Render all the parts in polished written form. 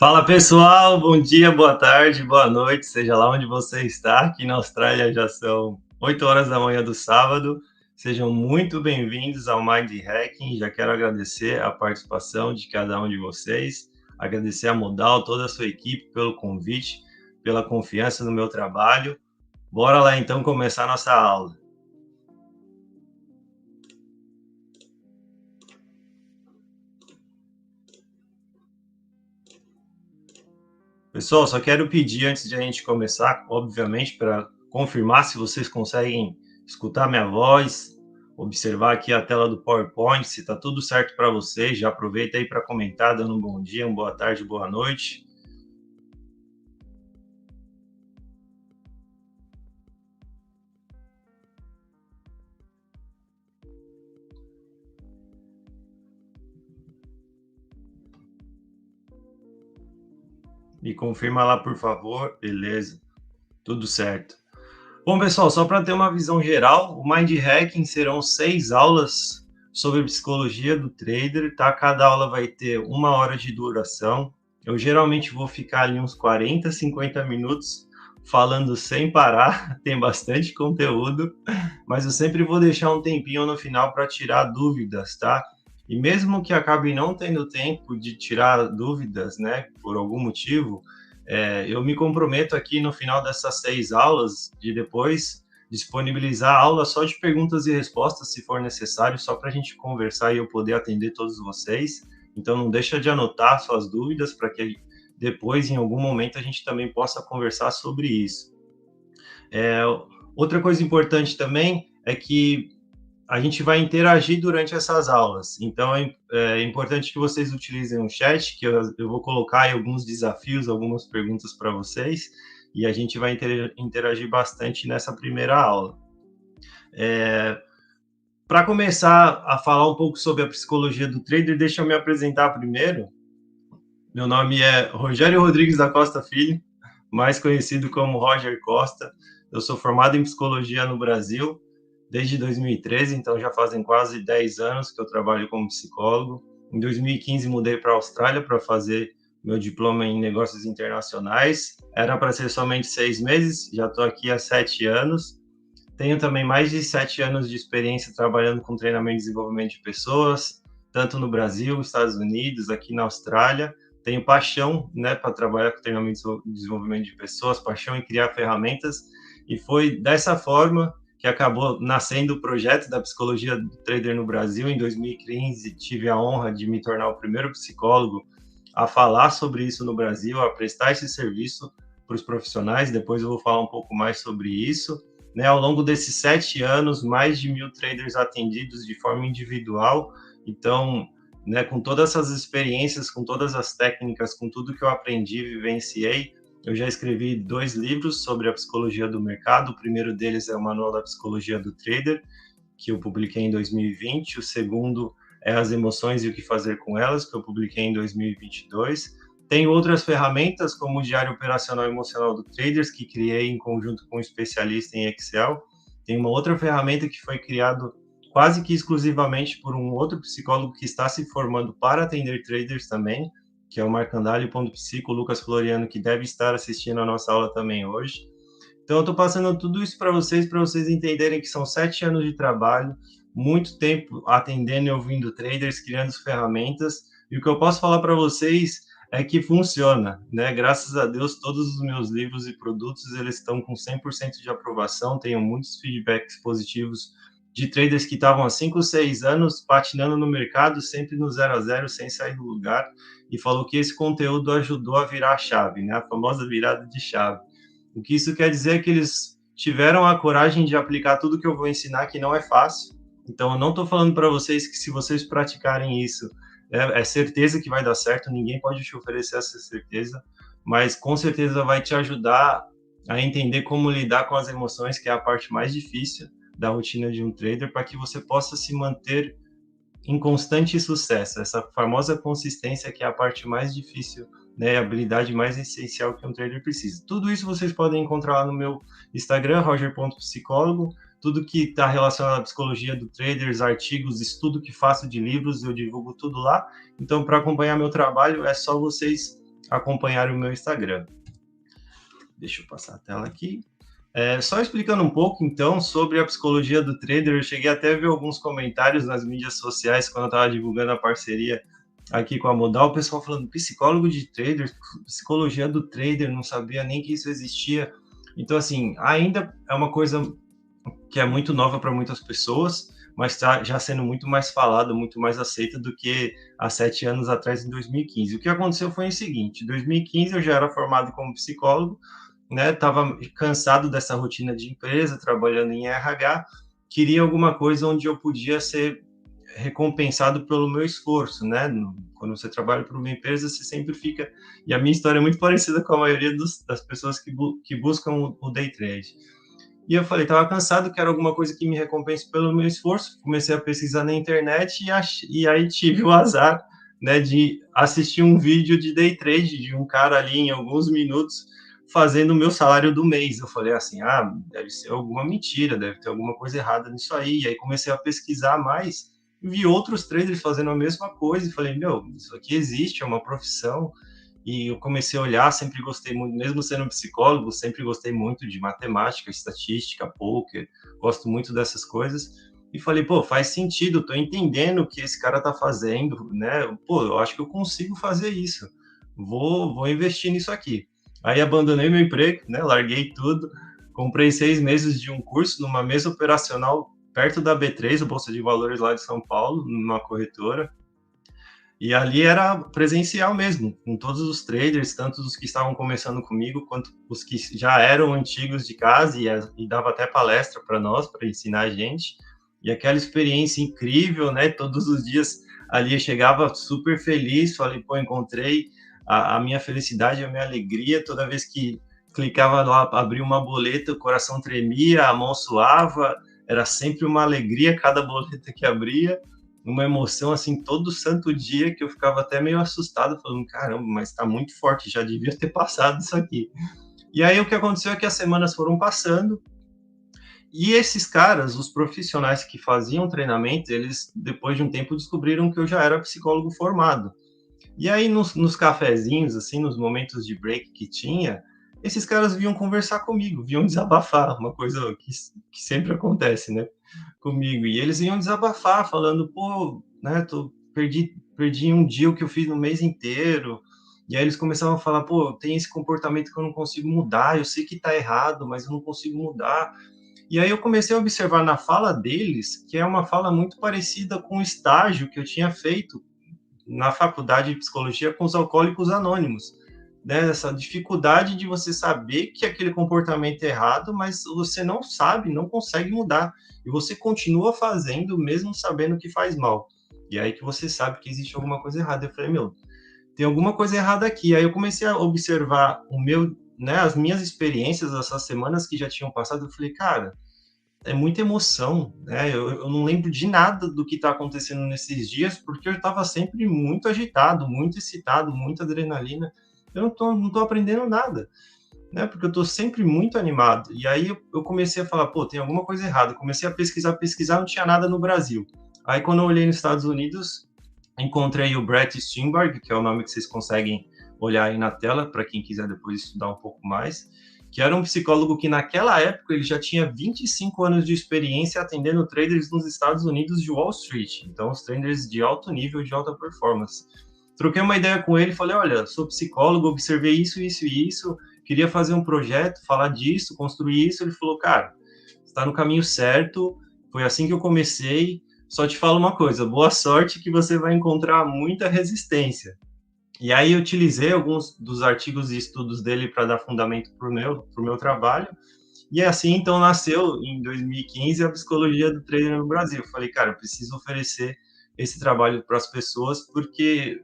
Fala pessoal, bom dia, boa tarde, boa noite, seja lá onde você está. Aqui na Austrália já são 8 horas da manhã do sábado. Sejam muito bem-vindos ao Mind Hacking. Já quero agradecer a participação de cada um de vocês, agradecer a Modal, toda a sua equipe pelo convite, pela confiança no meu trabalho. Bora lá então começar a nossa aula. Pessoal, só quero pedir antes de a gente começar, obviamente, para confirmar se vocês conseguem escutar minha voz, observar aqui a tela do PowerPoint, se está tudo certo para vocês. Já aproveita aí para comentar, dando um bom dia, uma boa tarde, boa noite. Me confirma lá, por favor. Beleza, tudo certo. Bom, pessoal, só para ter uma visão geral, o Mind Hacking serão 6 aulas sobre psicologia do trader, tá? Cada aula vai ter 1 hora de duração. Eu geralmente vou ficar ali uns 40, 50 minutos falando sem parar, tem bastante conteúdo, mas eu sempre vou deixar um tempinho no final para tirar dúvidas, tá? E mesmo que acabe não tendo tempo de tirar dúvidas, né, por algum motivo, eu me comprometo aqui no final dessas 6 aulas de depois disponibilizar a aula só de perguntas e respostas, se for necessário, só para a gente conversar e eu poder atender todos vocês. Então, não deixa de anotar suas dúvidas para que depois, em algum momento, a gente também possa conversar sobre isso. Outra coisa importante também é que a gente vai interagir durante essas aulas. Então, é importante que vocês utilizem o chat, que eu vou colocar aí alguns desafios, algumas perguntas para vocês, e a gente vai interagir bastante nessa primeira aula. Para começar a falar um pouco sobre a psicologia do trader, deixa eu me apresentar primeiro. Meu nome é Rogério Rodrigues da Costa Filho, mais conhecido como Roger Costa. Eu sou formado em psicologia no Brasil desde 2013, então já fazem quase 10 anos que eu trabalho como psicólogo. Em 2015 mudei para a Austrália para fazer meu diploma em negócios internacionais. Era para ser somente 6 meses, já estou aqui há 7 anos. Tenho também mais de 7 anos de experiência trabalhando com treinamento e desenvolvimento de pessoas, tanto no Brasil, Estados Unidos, aqui na Austrália. Tenho paixão, né, para trabalhar com treinamento e desenvolvimento de pessoas, paixão em criar ferramentas, e foi dessa forma que acabou nascendo o projeto da psicologia do trader no Brasil. Em 2015, tive a honra de me tornar o primeiro psicólogo a falar sobre isso no Brasil, a prestar esse serviço para os profissionais. Depois eu vou falar um pouco mais sobre isso. Né, ao longo desses 7 anos, mais de 1.000 traders atendidos de forma individual. Então, né, com todas essas experiências, com todas as técnicas, com tudo que eu aprendi, vivenciei, eu já escrevi 2 livros sobre a psicologia do mercado. O primeiro deles é o Manual da Psicologia do Trader, que eu publiquei em 2020. O segundo é As Emoções e o que Fazer com Elas, que eu publiquei em 2022. Tem outras ferramentas, como o Diário Operacional Emocional do Traders, que criei em conjunto com um especialista em Excel. Tem uma outra ferramenta que foi criada quase que exclusivamente por um outro psicólogo que está se formando para atender traders também, que é o Marcandali.psico, Lucas Floriano, que deve estar assistindo a nossa aula também hoje. Então, eu estou passando tudo isso para vocês entenderem que são 7 anos de trabalho, muito tempo atendendo e ouvindo traders, criando ferramentas, e o que eu posso falar para vocês é que funciona, né? Graças a Deus, todos os meus livros e produtos, eles estão com 100% de aprovação, tenho muitos feedbacks positivos de traders que estavam há 5, 6 anos patinando no mercado, sempre no 0 a 0, sem sair do lugar, e falou que esse conteúdo ajudou a virar a chave, né? A famosa virada de chave. O que isso quer dizer é que eles tiveram a coragem de aplicar tudo que eu vou ensinar, que não é fácil. Então, eu não estou falando para vocês que se vocês praticarem isso, é certeza que vai dar certo, ninguém pode te oferecer essa certeza, mas com certeza vai te ajudar a entender como lidar com as emoções, que é a parte mais difícil da rotina de um trader, para que você possa se manter em constante sucesso, essa famosa consistência que é a parte mais difícil, né, a habilidade mais essencial que um trader precisa. Tudo isso vocês podem encontrar lá no meu Instagram, roger.psicólogo, tudo que está relacionado à psicologia do traders, artigos, estudo que faço de livros, eu divulgo tudo lá. Então, para acompanhar meu trabalho, é só vocês acompanharem o meu Instagram. Deixa eu passar a tela aqui. Só explicando um pouco, então, sobre a psicologia do trader, eu cheguei até a ver alguns comentários nas mídias sociais quando eu estava divulgando a parceria aqui com a Modal, o pessoal falando psicólogo de trader, psicologia do trader, não sabia nem que isso existia. Então, assim, ainda é uma coisa que é muito nova para muitas pessoas, mas está já sendo muito mais falada, muito mais aceita do que há 7 anos atrás, em 2015. O que aconteceu foi o seguinte: em 2015 eu já era formado como psicólogo, né? Estava cansado dessa rotina de empresa, trabalhando em RH, queria alguma coisa onde eu podia ser recompensado pelo meu esforço, né? Quando você trabalha para uma empresa, você sempre fica. E a minha história é muito parecida com a maioria das pessoas que buscam o day trade. E eu falei, estava cansado, quero alguma coisa que me recompense pelo meu esforço. Comecei a pesquisar na internet e aí tive o azar, né, de assistir um vídeo de day trade de um cara ali em alguns minutos fazendo o meu salário do mês. Eu falei assim, deve ser alguma mentira, deve ter alguma coisa errada nisso aí. E aí comecei a pesquisar mais, vi outros traders fazendo a mesma coisa e falei, meu, isso aqui existe, é uma profissão. E eu comecei a olhar, sempre gostei muito, mesmo sendo psicólogo, sempre gostei muito de matemática, estatística, poker, gosto muito dessas coisas. E falei, pô, faz sentido, tô entendendo o que esse cara tá fazendo, né? Pô, eu acho que eu consigo fazer isso. Vou investir nisso aqui. Aí abandonei meu emprego, né? Larguei tudo, comprei 6 meses de um curso numa mesa operacional perto da B3, a Bolsa de Valores lá de São Paulo, numa corretora. E ali era presencial mesmo, com todos os traders, tanto os que estavam começando comigo, quanto os que já eram antigos de casa e dava até palestra para nós, para ensinar a gente. E aquela experiência incrível, né? Todos os dias ali eu chegava super feliz, falei, pô, encontrei a minha felicidade, a minha alegria, toda vez que clicava lá, abria uma boleta, o coração tremia, a mão suava, era sempre uma alegria cada boleta que abria, uma emoção assim todo santo dia que eu ficava até meio assustado, falando, caramba, mas está muito forte, já devia ter passado isso aqui. E aí o que aconteceu é que as semanas foram passando e esses caras, os profissionais que faziam treinamento, eles depois de um tempo descobriram que eu já era psicólogo formado. E aí nos cafezinhos, assim, nos momentos de break que tinha, esses caras vinham conversar comigo, vinham desabafar, uma coisa que sempre acontece, né? Comigo. E eles iam desabafar, falando, pô, né, perdi um dia o que eu fiz no mês inteiro. E aí eles começavam a falar, pô, tem esse comportamento que eu não consigo mudar, eu sei que tá errado, mas eu não consigo mudar. E aí eu comecei a observar na fala deles, que é uma fala muito parecida com o estágio que eu tinha feito na faculdade de psicologia com os alcoólicos anônimos, né? Essa dificuldade de você saber que aquele comportamento é errado, mas você não sabe, não consegue mudar, e você continua fazendo mesmo sabendo que faz mal. E aí que você sabe que existe alguma coisa errada. Eu falei, meu, tem alguma coisa errada aqui. Aí eu comecei a observar o meu, né, as minhas experiências essas semanas que já tinham passado. Eu falei, cara, é muita emoção, né? Eu não lembro de nada do que está acontecendo nesses dias, porque eu estava sempre muito agitado, muito excitado, muita adrenalina. Eu não tô aprendendo nada, né? Porque eu estou sempre muito animado. E aí eu comecei a falar, pô, tem alguma coisa errada. Comecei a pesquisar, não tinha nada no Brasil. Aí quando eu olhei nos Estados Unidos, encontrei o Brett Steinberg, que é o nome que vocês conseguem olhar aí na tela, para quem quiser depois estudar um pouco mais, que era um psicólogo que naquela época ele já tinha 25 anos de experiência atendendo traders nos Estados Unidos de Wall Street, então os traders de alto nível, de alta performance. Troquei uma ideia com ele, falei, olha, sou psicólogo, observei isso, isso e isso, queria fazer um projeto, falar disso, construir isso. Ele falou, cara, está no caminho certo, foi assim que eu comecei, só te falo uma coisa, boa sorte que você vai encontrar muita resistência. E aí eu utilizei alguns dos artigos e estudos dele para dar fundamento para o meu trabalho, e assim então nasceu em 2015 a psicologia do trader no Brasil. Eu falei, cara, eu preciso oferecer esse trabalho para as pessoas, porque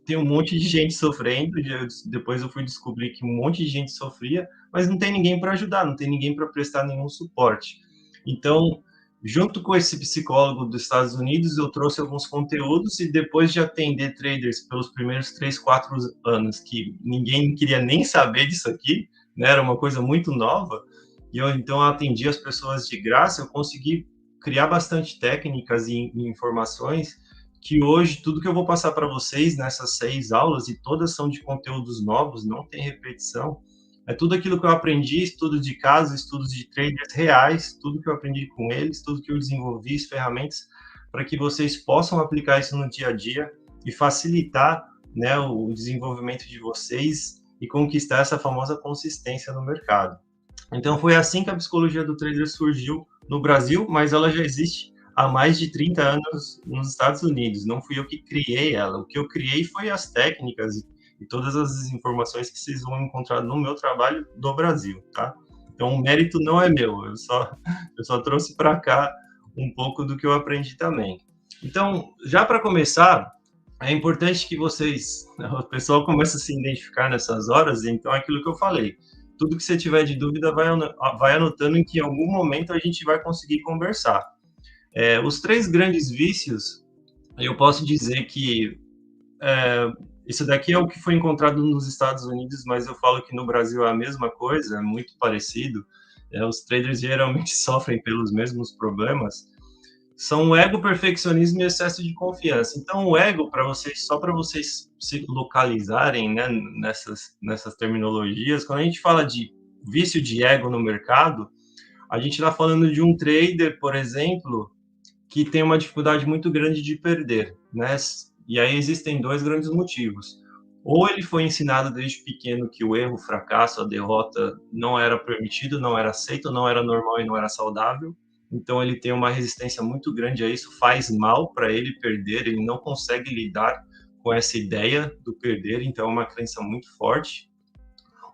tem um monte de gente sofrendo, depois eu fui descobrir que um monte de gente sofria, mas não tem ninguém para ajudar, não tem ninguém para prestar nenhum suporte. Então, junto com esse psicólogo dos Estados Unidos, eu trouxe alguns conteúdos e depois de atender traders pelos primeiros 3, 4 anos, que ninguém queria nem saber disso aqui, né, era uma coisa muito nova, e eu então atendi as pessoas de graça, eu consegui criar bastante técnicas e informações que hoje tudo que eu vou passar para vocês nessas 6 aulas, e todas são de conteúdos novos, não tem repetição, é tudo aquilo que eu aprendi, estudo de casos, estudos de traders reais, tudo que eu aprendi com eles, tudo que eu desenvolvi, as ferramentas, para que vocês possam aplicar isso no dia a dia e facilitar, né, o desenvolvimento de vocês e conquistar essa famosa consistência no mercado. Então foi assim que a psicologia do trader surgiu no Brasil, mas ela já existe há mais de 30 anos nos Estados Unidos. Não fui eu que criei ela. O que eu criei foi as técnicas e todas as informações que vocês vão encontrar no meu trabalho do Brasil, tá? Então o mérito não é meu, eu só trouxe para cá um pouco do que eu aprendi também. Então, já para começar, é importante que vocês, o pessoal comece a se identificar nessas horas, então é aquilo que eu falei. Tudo que você tiver de dúvida, vai anotando em que em algum momento a gente vai conseguir conversar. Os 3 grandes vícios, eu posso dizer que isso daqui é o que foi encontrado nos Estados Unidos, mas eu falo que no Brasil é a mesma coisa, é muito parecido. Os traders geralmente sofrem pelos mesmos problemas. São o ego, perfeccionismo e excesso de confiança. Então, o ego, só para vocês se localizarem, né, nessas terminologias, quando a gente fala de vício de ego no mercado, a gente está falando de um trader, por exemplo, que tem uma dificuldade muito grande de perder, né? E aí existem 2 grandes motivos. Ou ele foi ensinado desde pequeno que o erro, o fracasso, a derrota não era permitido, não era aceito, não era normal e não era saudável. Então ele tem uma resistência muito grande a isso, faz mal para ele perder, ele não consegue lidar com essa ideia do perder, então é uma crença muito forte.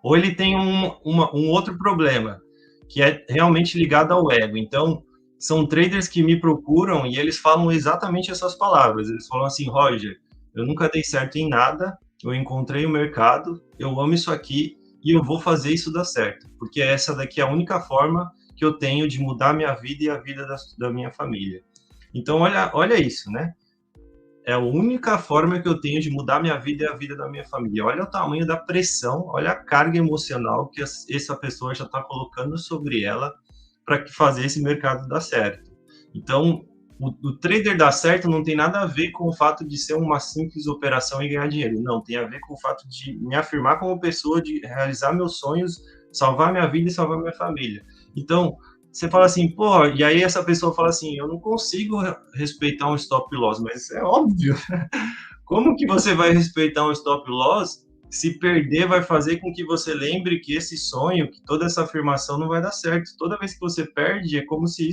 Ou ele tem um outro problema, que é realmente ligado ao ego. Então, são traders que me procuram e eles falam exatamente essas palavras. Eles falam assim, Roger, eu nunca dei certo em nada, eu encontrei o mercado, eu amo isso aqui e eu vou fazer isso dar certo, porque essa daqui é a única forma que eu tenho de mudar a minha vida e a vida da minha família. Então, olha isso, né? É a única forma que eu tenho de mudar minha vida e a vida da minha família. Olha o tamanho da pressão, olha a carga emocional que essa pessoa já está colocando sobre ela para fazer esse mercado dar certo. Então, o trader dar certo não tem nada a ver com o fato de ser uma simples operação e ganhar dinheiro. Não, tem a ver com o fato de me afirmar como pessoa, de realizar meus sonhos, salvar minha vida e salvar minha família. Então, você fala assim, pô, e aí essa pessoa fala assim, eu não consigo respeitar um stop loss, mas é óbvio. Como que você vai respeitar um stop loss se perder vai fazer com que você lembre que esse sonho, que toda essa afirmação não vai dar certo? Toda vez que você perde, é como se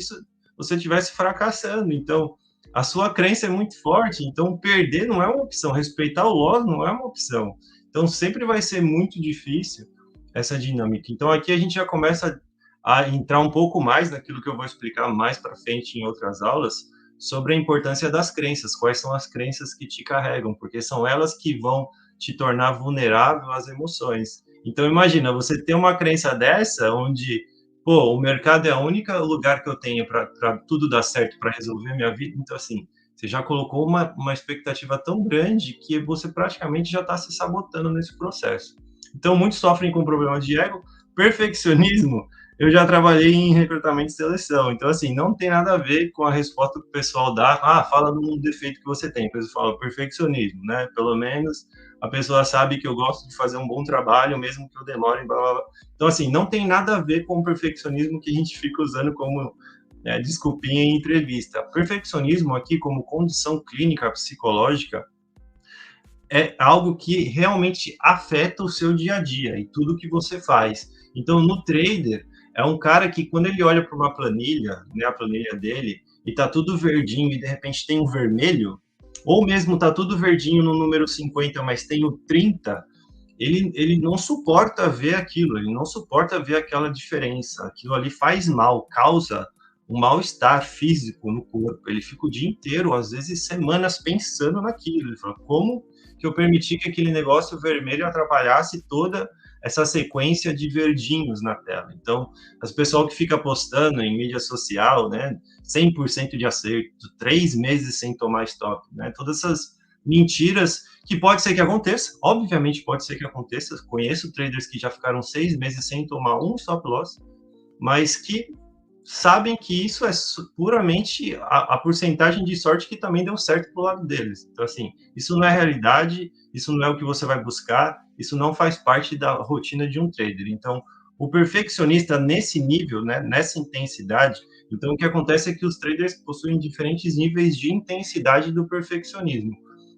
você estivesse fracassando. Então, a sua crença é muito forte, então perder não é uma opção, respeitar o loss não é uma opção. Então, sempre vai ser muito difícil essa dinâmica. Então, aqui a gente já começa a entrar um pouco mais naquilo que eu vou explicar mais para frente em outras aulas, sobre a importância das crenças, quais são as crenças que te carregam, porque são elas que vão te tornar vulnerável às emoções. Então, imagina, você ter uma crença dessa, onde, pô, o mercado é o único lugar que eu tenho para tudo dar certo, para resolver minha vida. Então, assim, você já colocou uma expectativa tão grande que você praticamente já está se sabotando nesse processo. Então, muitos sofrem com problemas de ego, perfeccionismo. Eu já trabalhei em recrutamento e seleção, então, assim, não tem nada a ver com a resposta que o pessoal dá, fala de um defeito que você tem, a pessoa fala perfeccionismo, né, pelo menos a pessoa sabe que eu gosto de fazer um bom trabalho, mesmo que eu demore, blá, blá, blá. Então, assim, não tem nada a ver com o perfeccionismo que a gente fica usando como desculpinha em entrevista. Perfeccionismo aqui, como condição clínica psicológica, é algo que realmente afeta o seu dia a dia e tudo que você faz. Então, no trader, é um cara que quando ele olha para uma planilha, né, a planilha dele, e tá tudo verdinho e de repente tem um vermelho, ou mesmo tá tudo verdinho no número 50, mas tem o 30, ele não suporta ver aquilo, ele não suporta ver aquela diferença. Aquilo ali faz mal, causa um mal-estar físico no corpo. Ele fica o dia inteiro, às vezes semanas, pensando naquilo. Ele fala, como que eu permiti que aquele negócio vermelho atrapalhasse toda essa sequência de verdinhos na tela? Então, as pessoas que ficam postando em mídia social, né, 100% de acerto, 3 meses sem tomar stop, né, todas essas mentiras que pode ser que aconteça, obviamente pode ser que aconteça, conheço traders que já ficaram 6 meses sem tomar um stop loss, mas que sabem que isso é puramente a porcentagem de sorte que também deu certo pro lado deles. Então, assim, isso não é realidade, isso não é o que você vai buscar, isso não faz parte da rotina de um trader. Então, o perfeccionista nesse nível, né, nessa intensidade, então o que acontece é que os traders possuem diferentes níveis de intensidade do perfeccionismo.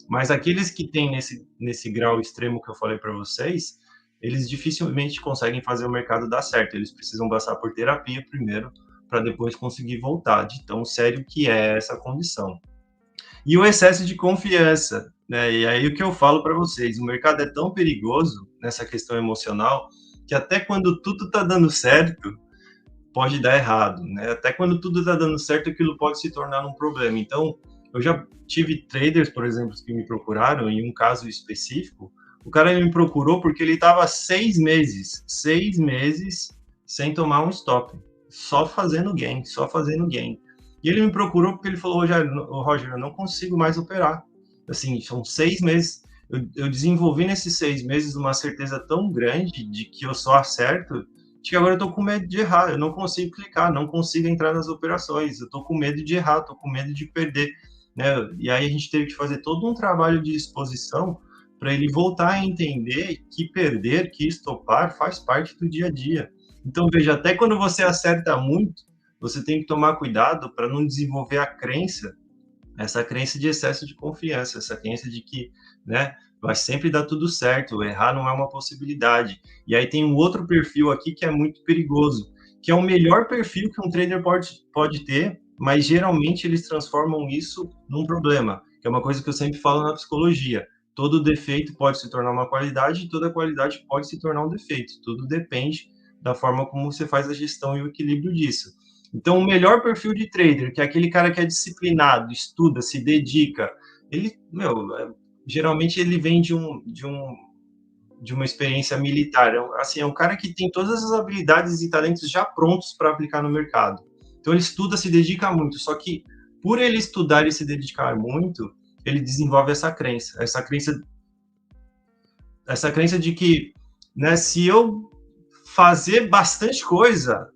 Mas aqueles que têm nesse grau extremo que eu falei para vocês, eles dificilmente conseguem fazer o mercado dar certo. Eles precisam passar por terapia primeiro para depois conseguir voltar, de tão sério que é essa condição. E o excesso de confiança, né? E aí o que eu falo para vocês, o mercado é tão perigoso nessa questão emocional que até quando tudo está dando certo, pode dar errado, né? Até quando tudo está dando certo, aquilo pode se tornar um problema. Então, eu já tive traders, por exemplo, que me procuraram, em um caso específico, o cara me procurou porque ele estava 6 meses sem tomar um stop, só fazendo gain, só fazendo gain. E ele me procurou porque ele falou, Roger, eu não consigo mais operar. Assim, são 6 meses. Eu desenvolvi nesses 6 meses uma certeza tão grande de que eu só acerto que agora eu tô com medo de errar, eu não consigo clicar, não consigo entrar nas operações, eu tô com medo de errar, tô com medo de perder, né? E aí a gente teve que fazer todo um trabalho de exposição para ele voltar a entender que perder, que estopar faz parte do dia a dia. Então, veja, até quando você acerta muito, você tem que tomar cuidado para não desenvolver a crença, essa crença de excesso de confiança, essa crença de que, né, vai sempre dar tudo certo, errar não é uma possibilidade. E aí tem um outro perfil aqui que é muito perigoso, que é o melhor perfil que um trader pode ter, mas geralmente eles transformam isso num problema, que é uma coisa que eu sempre falo na psicologia. Todo defeito pode se tornar uma qualidade e toda qualidade pode se tornar um defeito. Tudo depende da forma como você faz a gestão e o equilíbrio disso. Então, o melhor perfil de trader, que é aquele cara que é disciplinado, estuda, se dedica, ele, geralmente ele vem de uma experiência militar. Assim, é um cara que tem todas as habilidades e talentos já prontos para aplicar no mercado. Então, ele estuda, se dedica muito, só que por ele estudar e se dedicar muito, ele desenvolve essa crença de que, né, se eu fazer bastante coisa,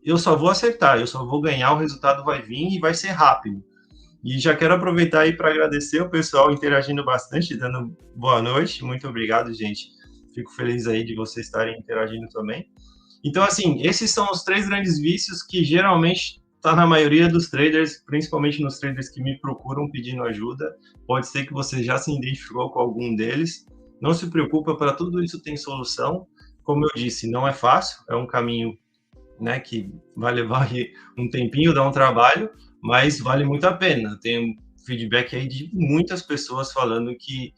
eu só vou acertar, eu só vou ganhar, o resultado vai vir e vai ser rápido. E já quero aproveitar aí para agradecer o pessoal interagindo bastante, dando boa noite. Muito obrigado, gente. Fico feliz aí de vocês estarem interagindo também. Então, assim, esses são os 3 grandes vícios que geralmente está na maioria dos traders, principalmente nos traders que me procuram pedindo ajuda. Pode ser que você já se identificou com algum deles. Não se preocupa, para tudo isso tem solução. Como eu disse, não é fácil, é um caminho, né, que vai levar um tempinho, dá um trabalho, mas vale muito a pena. Tem feedback aí de muitas pessoas falando que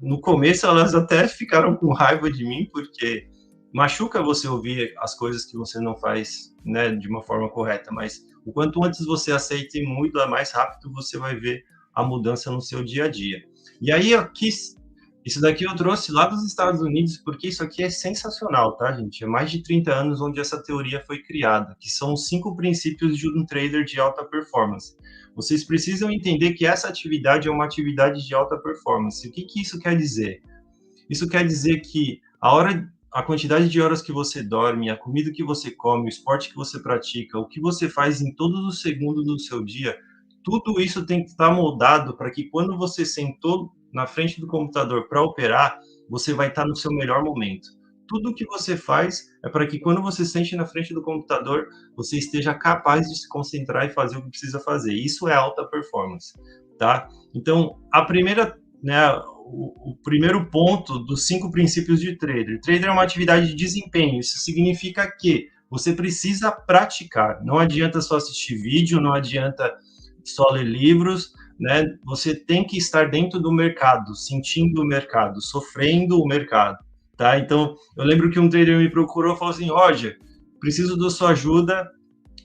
no começo elas até ficaram com raiva de mim, porque machuca você ouvir as coisas que você não faz, né, de uma forma correta, mas o quanto antes você aceita e muda, mais rápido você vai ver a mudança no seu dia a dia. E aí aqui, isso daqui eu trouxe lá dos Estados Unidos, porque isso aqui é sensacional, tá, gente? É mais de 30 anos onde essa teoria foi criada, que são os 5 princípios de um trader de alta performance. Vocês precisam entender que essa atividade é uma atividade de alta performance. O que isso quer dizer? Isso quer dizer que a quantidade de horas que você dorme, a comida que você come, o esporte que você pratica, o que você faz em todos os segundos do seu dia, tudo isso tem que estar moldado para que quando você sentou na frente do computador para operar, você vai estar no seu melhor momento. Tudo que você faz é para que quando você sente na frente do computador, você esteja capaz de se concentrar e fazer o que precisa fazer. Isso é alta performance, tá? Então, a primeira, né, o primeiro ponto dos 5 princípios de trader. Trader é uma atividade de desempenho. Isso significa que você precisa praticar. Não adianta só assistir vídeo, não adianta só ler livros, né? Você tem que estar dentro do mercado, sentindo o mercado, sofrendo o mercado, tá? Então, eu lembro que um trader me procurou e falou assim, Roger, preciso da sua ajuda,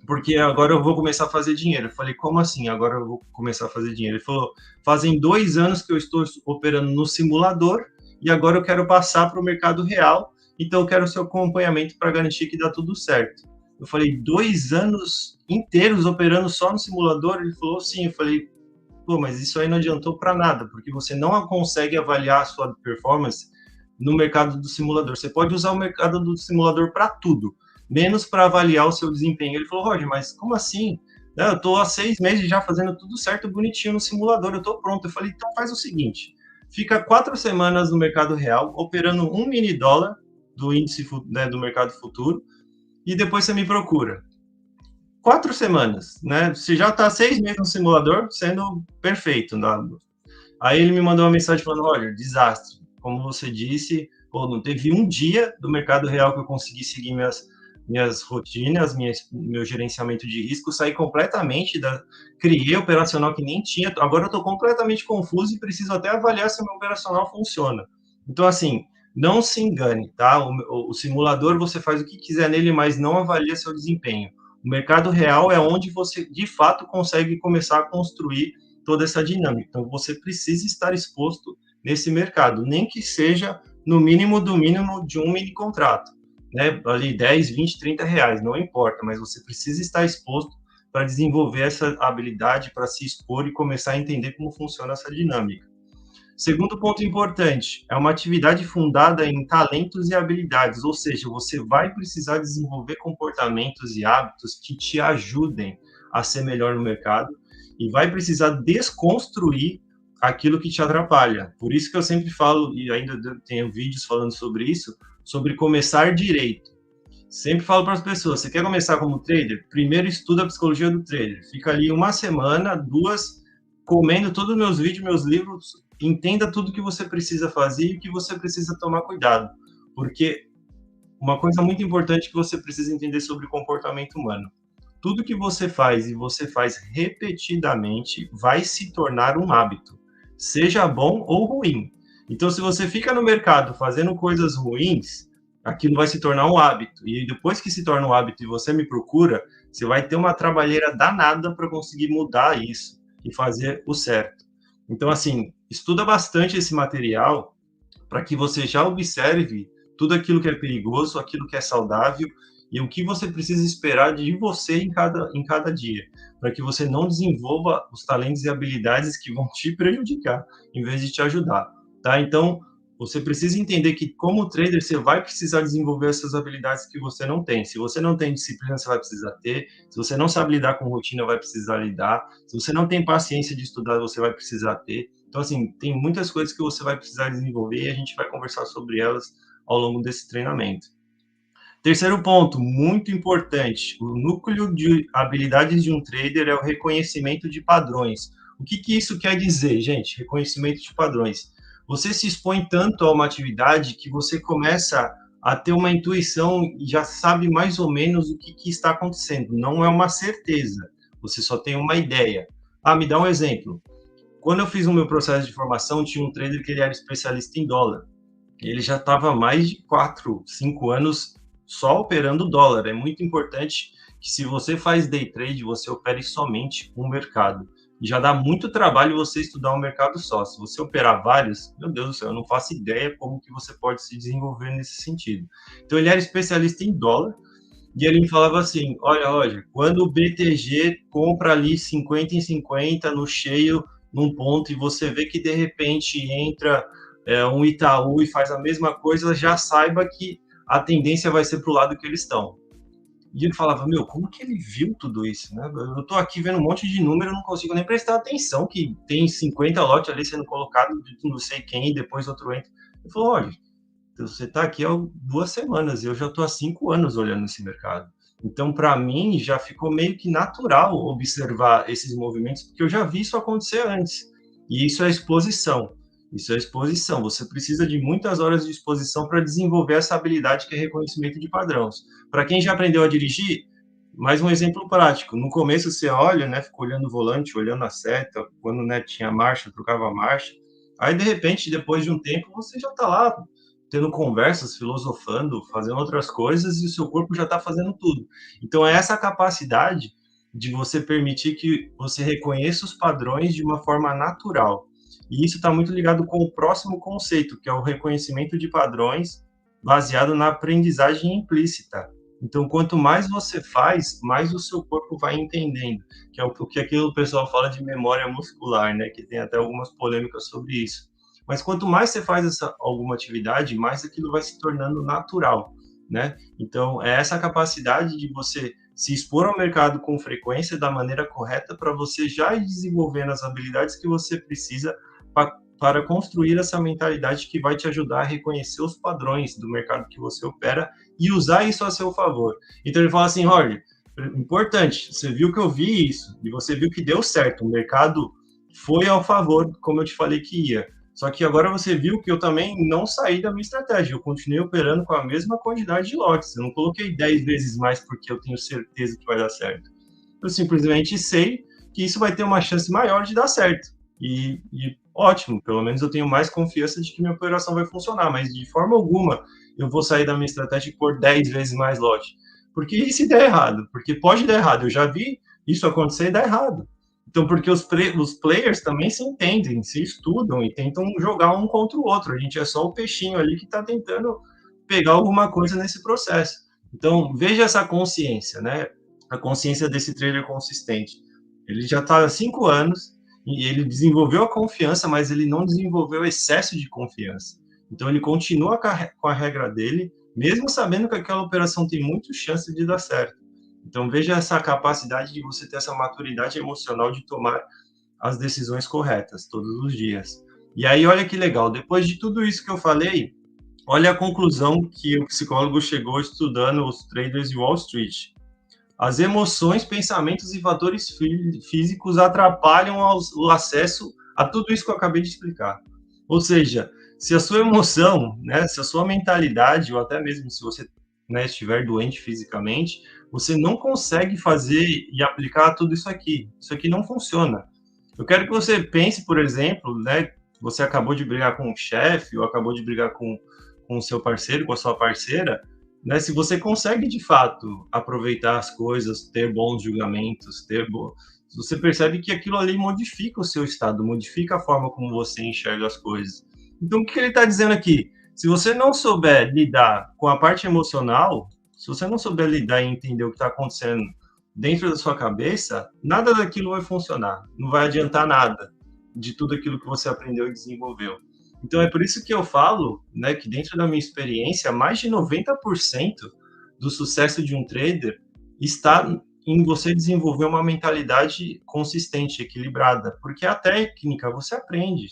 porque agora eu vou começar a fazer dinheiro. Eu falei, como assim? Agora eu vou começar a fazer dinheiro? Ele falou, fazem 2 anos que eu estou operando no simulador e agora eu quero passar para o mercado real, então eu quero o seu acompanhamento para garantir que dá tudo certo. Eu falei, 2 anos inteiros operando só no simulador? Ele falou, sim. Eu falei, pô, mas isso aí não adiantou para nada, porque você não consegue avaliar a sua performance no mercado do simulador. Você pode usar o mercado do simulador para tudo, menos para avaliar o seu desempenho. Ele falou, Roger, mas como assim? Não, eu estou há 6 meses já fazendo tudo certo, bonitinho no simulador, eu estou pronto. Eu falei, então faz o seguinte, fica 4 semanas no mercado real, operando um mini dólar do índice, né, do mercado futuro, e depois você me procura. 4 semanas, né? Você já está 6 meses no simulador, sendo perfeito. Né? Aí ele me mandou uma mensagem falando, olha, desastre. Como você disse, pô, não teve um dia do mercado real que eu consegui seguir minhas rotinas, meu gerenciamento de risco, saí completamente criei operacional que nem tinha, agora eu estou completamente confuso e preciso até avaliar se o meu operacional funciona. Então, assim, não se engane, tá? O simulador, você faz o que quiser nele, mas não avalia seu desempenho. O mercado real é onde você, de fato, consegue começar a construir toda essa dinâmica. Então, você precisa estar exposto nesse mercado, nem que seja no mínimo do mínimo de um mini contrato, né? Ali 10, 20, 30 reais, não importa, mas você precisa estar exposto para desenvolver essa habilidade, para se expor e começar a entender como funciona essa dinâmica. Segundo ponto importante, é uma atividade fundada em talentos e habilidades, ou seja, você vai precisar desenvolver comportamentos e hábitos que te ajudem a ser melhor no mercado e vai precisar desconstruir aquilo que te atrapalha. Por isso que eu sempre falo, e ainda tenho vídeos falando sobre isso, sobre começar direito. Sempre falo para as pessoas, você quer começar como trader? Primeiro estuda a psicologia do trader. Fica ali uma semana, 2, comendo todos os meus vídeos, meus livros, entenda tudo que você precisa fazer e o que você precisa tomar cuidado. Porque uma coisa muito importante que você precisa entender sobre o comportamento humano. Tudo que você faz e você faz repetidamente vai se tornar um hábito, seja bom ou ruim. Então, se você fica no mercado fazendo coisas ruins, aquilo vai se tornar um hábito. E depois que se torna um hábito e você me procura, você vai ter uma trabalheira danada para conseguir mudar isso e fazer o certo. Então, assim, estuda bastante esse material para que você já observe tudo aquilo que é perigoso, aquilo que é saudável e o que você precisa esperar de você em cada dia, para que você não desenvolva os talentos e habilidades que vão te prejudicar, em vez de te ajudar, tá? Então, você precisa entender que, como trader, você vai precisar desenvolver essas habilidades que você não tem. Se você não tem disciplina, você vai precisar ter. Se você não sabe lidar com rotina, vai precisar lidar. Se você não tem paciência de estudar, você vai precisar ter. Então, assim, tem muitas coisas que você vai precisar desenvolver e a gente vai conversar sobre elas ao longo desse treinamento. Terceiro ponto, muito importante, o núcleo de habilidades de um trader é o reconhecimento de padrões. O que isso quer dizer, gente? Reconhecimento de padrões. Você se expõe tanto a uma atividade que você começa a ter uma intuição e já sabe mais ou menos o que está acontecendo. Não é uma certeza, você só tem uma ideia. Ah, me dá um exemplo. Quando eu fiz o meu processo de formação, tinha um trader que ele era especialista em dólar. Ele já estava há mais de 4, 5 anos só operando dólar. É muito importante que, se você faz day trade, você opere somente um mercado. E já dá muito trabalho você estudar um mercado só. Se você operar vários, meu Deus do céu, eu não faço ideia como que você pode se desenvolver nesse sentido. Então, ele era especialista em dólar, e ele me falava assim, olha, quando o BTG compra ali 50 em 50 no cheio, num ponto, e você vê que de repente entra um Itaú e faz a mesma coisa, já saiba que a tendência vai ser para o lado que eles estão. E ele falava, meu, como que ele viu tudo isso, né? Eu estou aqui vendo um monte de número, eu não consigo nem prestar atenção que tem 50 lotes ali sendo colocado de não sei quem, e depois outro entra. Ele falou, olha, você está aqui há 2 semanas e eu já estou há 5 anos olhando esse mercado. Então, para mim, já ficou meio que natural observar esses movimentos, porque eu já vi isso acontecer antes. E isso é exposição. Isso é exposição. Você precisa de muitas horas de exposição para desenvolver essa habilidade que é reconhecimento de padrões. Para quem já aprendeu a dirigir, mais um exemplo prático. No começo você olha, né, fica olhando o volante, olhando a seta, quando, né, tinha marcha, trocava a marcha. Aí, de repente, depois de um tempo, você já está lá tendo conversas, filosofando, fazendo outras coisas e o seu corpo já está fazendo tudo. Então, é essa capacidade de você permitir que você reconheça os padrões de uma forma natural. E isso está muito ligado com o próximo conceito, que é o reconhecimento de padrões baseado na aprendizagem implícita. Então, quanto mais você faz, mais o seu corpo vai entendendo, que é o que aquilo o pessoal fala de memória muscular, né? Que tem até algumas polêmicas sobre isso. Mas quanto mais você faz alguma atividade, mais aquilo vai se tornando natural. né? Então, é essa capacidade de você se expor ao mercado com frequência da maneira correta para você já ir desenvolvendo as habilidades que você precisa para construir essa mentalidade que vai te ajudar a reconhecer os padrões do mercado que você opera e usar isso a seu favor. Então ele fala assim, Roger, importante, você viu que eu vi isso e você viu que deu certo, o mercado foi ao favor, como eu te falei que ia. Só que agora você viu que eu também não saí da minha estratégia, eu continuei operando com a mesma quantidade de lotes, eu não coloquei 10 vezes mais porque eu tenho certeza que vai dar certo. Eu simplesmente sei que isso vai ter uma chance maior de dar certo. E ótimo, pelo menos eu tenho mais confiança de que minha operação vai funcionar, mas de forma alguma eu vou sair da minha estratégia e pôr 10 vezes mais lote. Porque e se der errado? Porque pode dar errado, eu já vi isso acontecer e dar errado. Então, porque os players também se entendem, se estudam e tentam jogar um contra o outro. A gente é só o peixinho ali que está tentando pegar alguma coisa nesse processo. Então, veja essa consciência, né? A consciência desse trader consistente. Ele já está há 5 anos e ele desenvolveu a confiança, mas ele não desenvolveu excesso de confiança. Então, ele continua com a regra dele, mesmo sabendo que aquela operação tem muita chance de dar certo. Então, veja essa capacidade de você ter essa maturidade emocional de tomar as decisões corretas todos os dias. E aí, olha que legal, depois de tudo isso que eu falei, olha a conclusão que o psicólogo chegou estudando os traders de Wall Street. As emoções, pensamentos e fatores físicos atrapalham o acesso a tudo isso que eu acabei de explicar. Ou seja, se a sua emoção, né, se a sua mentalidade, ou até mesmo se você, né, estiver doente fisicamente, você não consegue fazer e aplicar tudo isso aqui. Isso aqui não funciona. Eu quero que você pense, por exemplo, né, você acabou de brigar com o chefe, ou acabou de brigar com o seu parceiro, com a sua parceira, né, se você consegue de fato aproveitar as coisas, ter bons julgamentos, você percebe que aquilo ali modifica o seu estado, modifica a forma como você enxerga as coisas. Então, o que ele está dizendo aqui? Se você não souber lidar com a parte emocional, se você não souber lidar e entender o que está acontecendo dentro da sua cabeça, nada daquilo vai funcionar, não vai adiantar nada de tudo aquilo que você aprendeu e desenvolveu. Então é por isso que eu falo, né, que dentro da minha experiência, mais de 90% do sucesso de um trader está em você desenvolver uma mentalidade consistente, equilibrada, porque a técnica você aprende,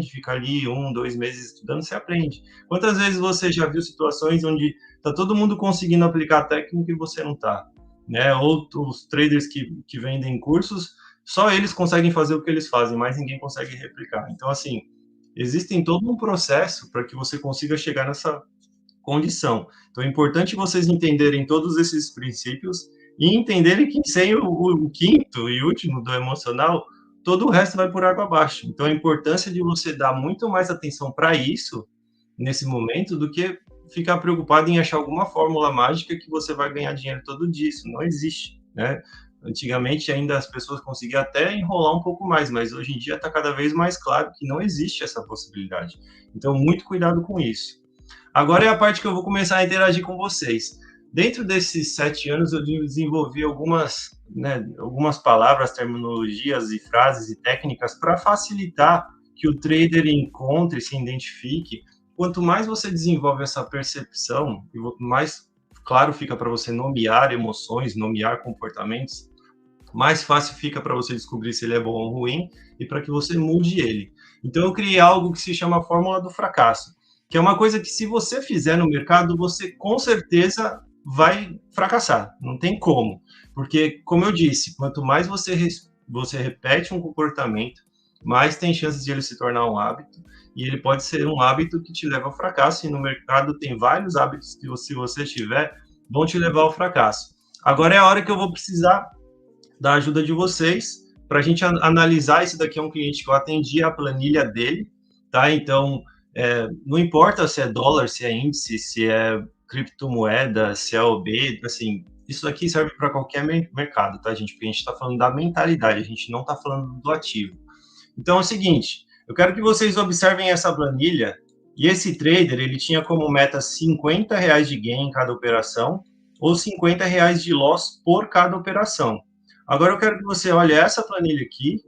fica ali 1, 2 meses estudando, você aprende. Quantas vezes você já viu situações onde está todo mundo conseguindo aplicar a técnica e você não está? Né? Ou os traders que vendem cursos, só eles conseguem fazer o que eles fazem, mas ninguém consegue replicar. Então, assim, existem todo um processo para que você consiga chegar nessa condição. Então, é importante vocês entenderem todos esses princípios e entenderem que sem o quinto e último do emocional, todo o resto vai por água abaixo. Então, a importância de você dar muito mais atenção para isso nesse momento do que ficar preocupado em achar alguma fórmula mágica que você vai ganhar dinheiro todo dia. Isso não existe, né? Antigamente ainda as pessoas conseguiam até enrolar um pouco mais, mas hoje em dia está cada vez mais claro que não existe essa possibilidade. Então, muito cuidado com isso. Agora é a parte que eu vou começar a interagir com vocês. Dentro desses 7 anos, eu desenvolvi algumas palavras, terminologias e frases e técnicas para facilitar que o trader encontre, se identifique. Quanto mais você desenvolve essa percepção, mais claro fica para você nomear emoções, nomear comportamentos, mais fácil fica para você descobrir se ele é bom ou ruim e para que você mude ele. Então, eu criei algo que se chama Fórmula do Fracasso, que é uma coisa que, se você fizer no mercado, você com certeza vai fracassar. Não tem como. Porque, como eu disse, quanto mais você repete um comportamento, mais tem chances de ele se tornar um hábito. E ele pode ser um hábito que te leva ao fracasso. E no mercado tem vários hábitos que, se você tiver, vão te levar ao fracasso. Agora é a hora que eu vou precisar da ajuda de vocês para a gente analisar. Esse daqui é um cliente que eu atendi a planilha dele, tá? Então, não importa se é dólar, se é índice, se é criptomoeda, se é OB, assim, isso aqui serve para qualquer mercado, tá, gente? Porque a gente está falando da mentalidade, a gente não está falando do ativo. Então é o seguinte, eu quero que vocês observem essa planilha, e esse trader, ele tinha como meta R$50 de gain em cada operação, ou R$50 de loss por cada operação. Agora eu quero que você olhe essa planilha aqui,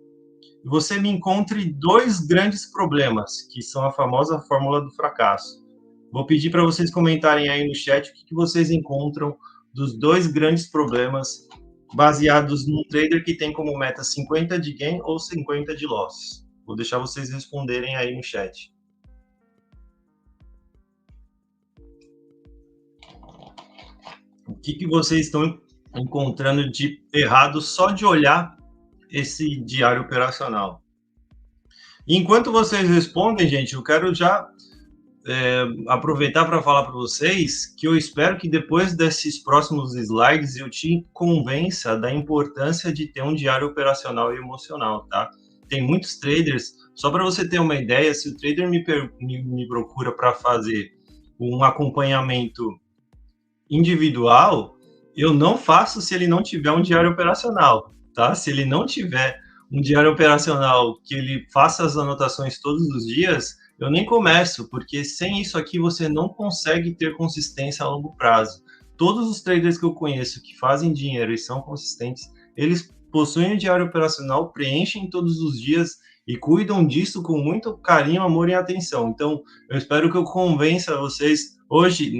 e você me encontre dois grandes problemas, que são a famosa fórmula do fracasso. Vou pedir para vocês comentarem aí no chat o que vocês encontram dos dois grandes problemas baseados num trader que tem como meta 50 de gain ou 50 de loss. Vou deixar vocês responderem aí no chat. O que vocês estão encontrando de errado só de olhar esse diário operacional? Enquanto vocês respondem, gente, eu quero já aproveitar para falar para vocês que eu espero que depois desses próximos slides eu te convença da importância de ter um diário operacional e emocional, tá? Tem muitos traders, só para você ter uma ideia, se o trader me procura para fazer um acompanhamento individual, eu não faço se ele não tiver um diário operacional, tá? Se ele não tiver um diário operacional que ele faça as anotações todos os dias, eu nem começo, porque sem isso aqui você não consegue ter consistência a longo prazo. Todos os traders que eu conheço que fazem dinheiro e são consistentes, eles possuem o diário operacional, preenchem todos os dias e cuidam disso com muito carinho, amor e atenção. Então, eu espero que eu convença vocês hoje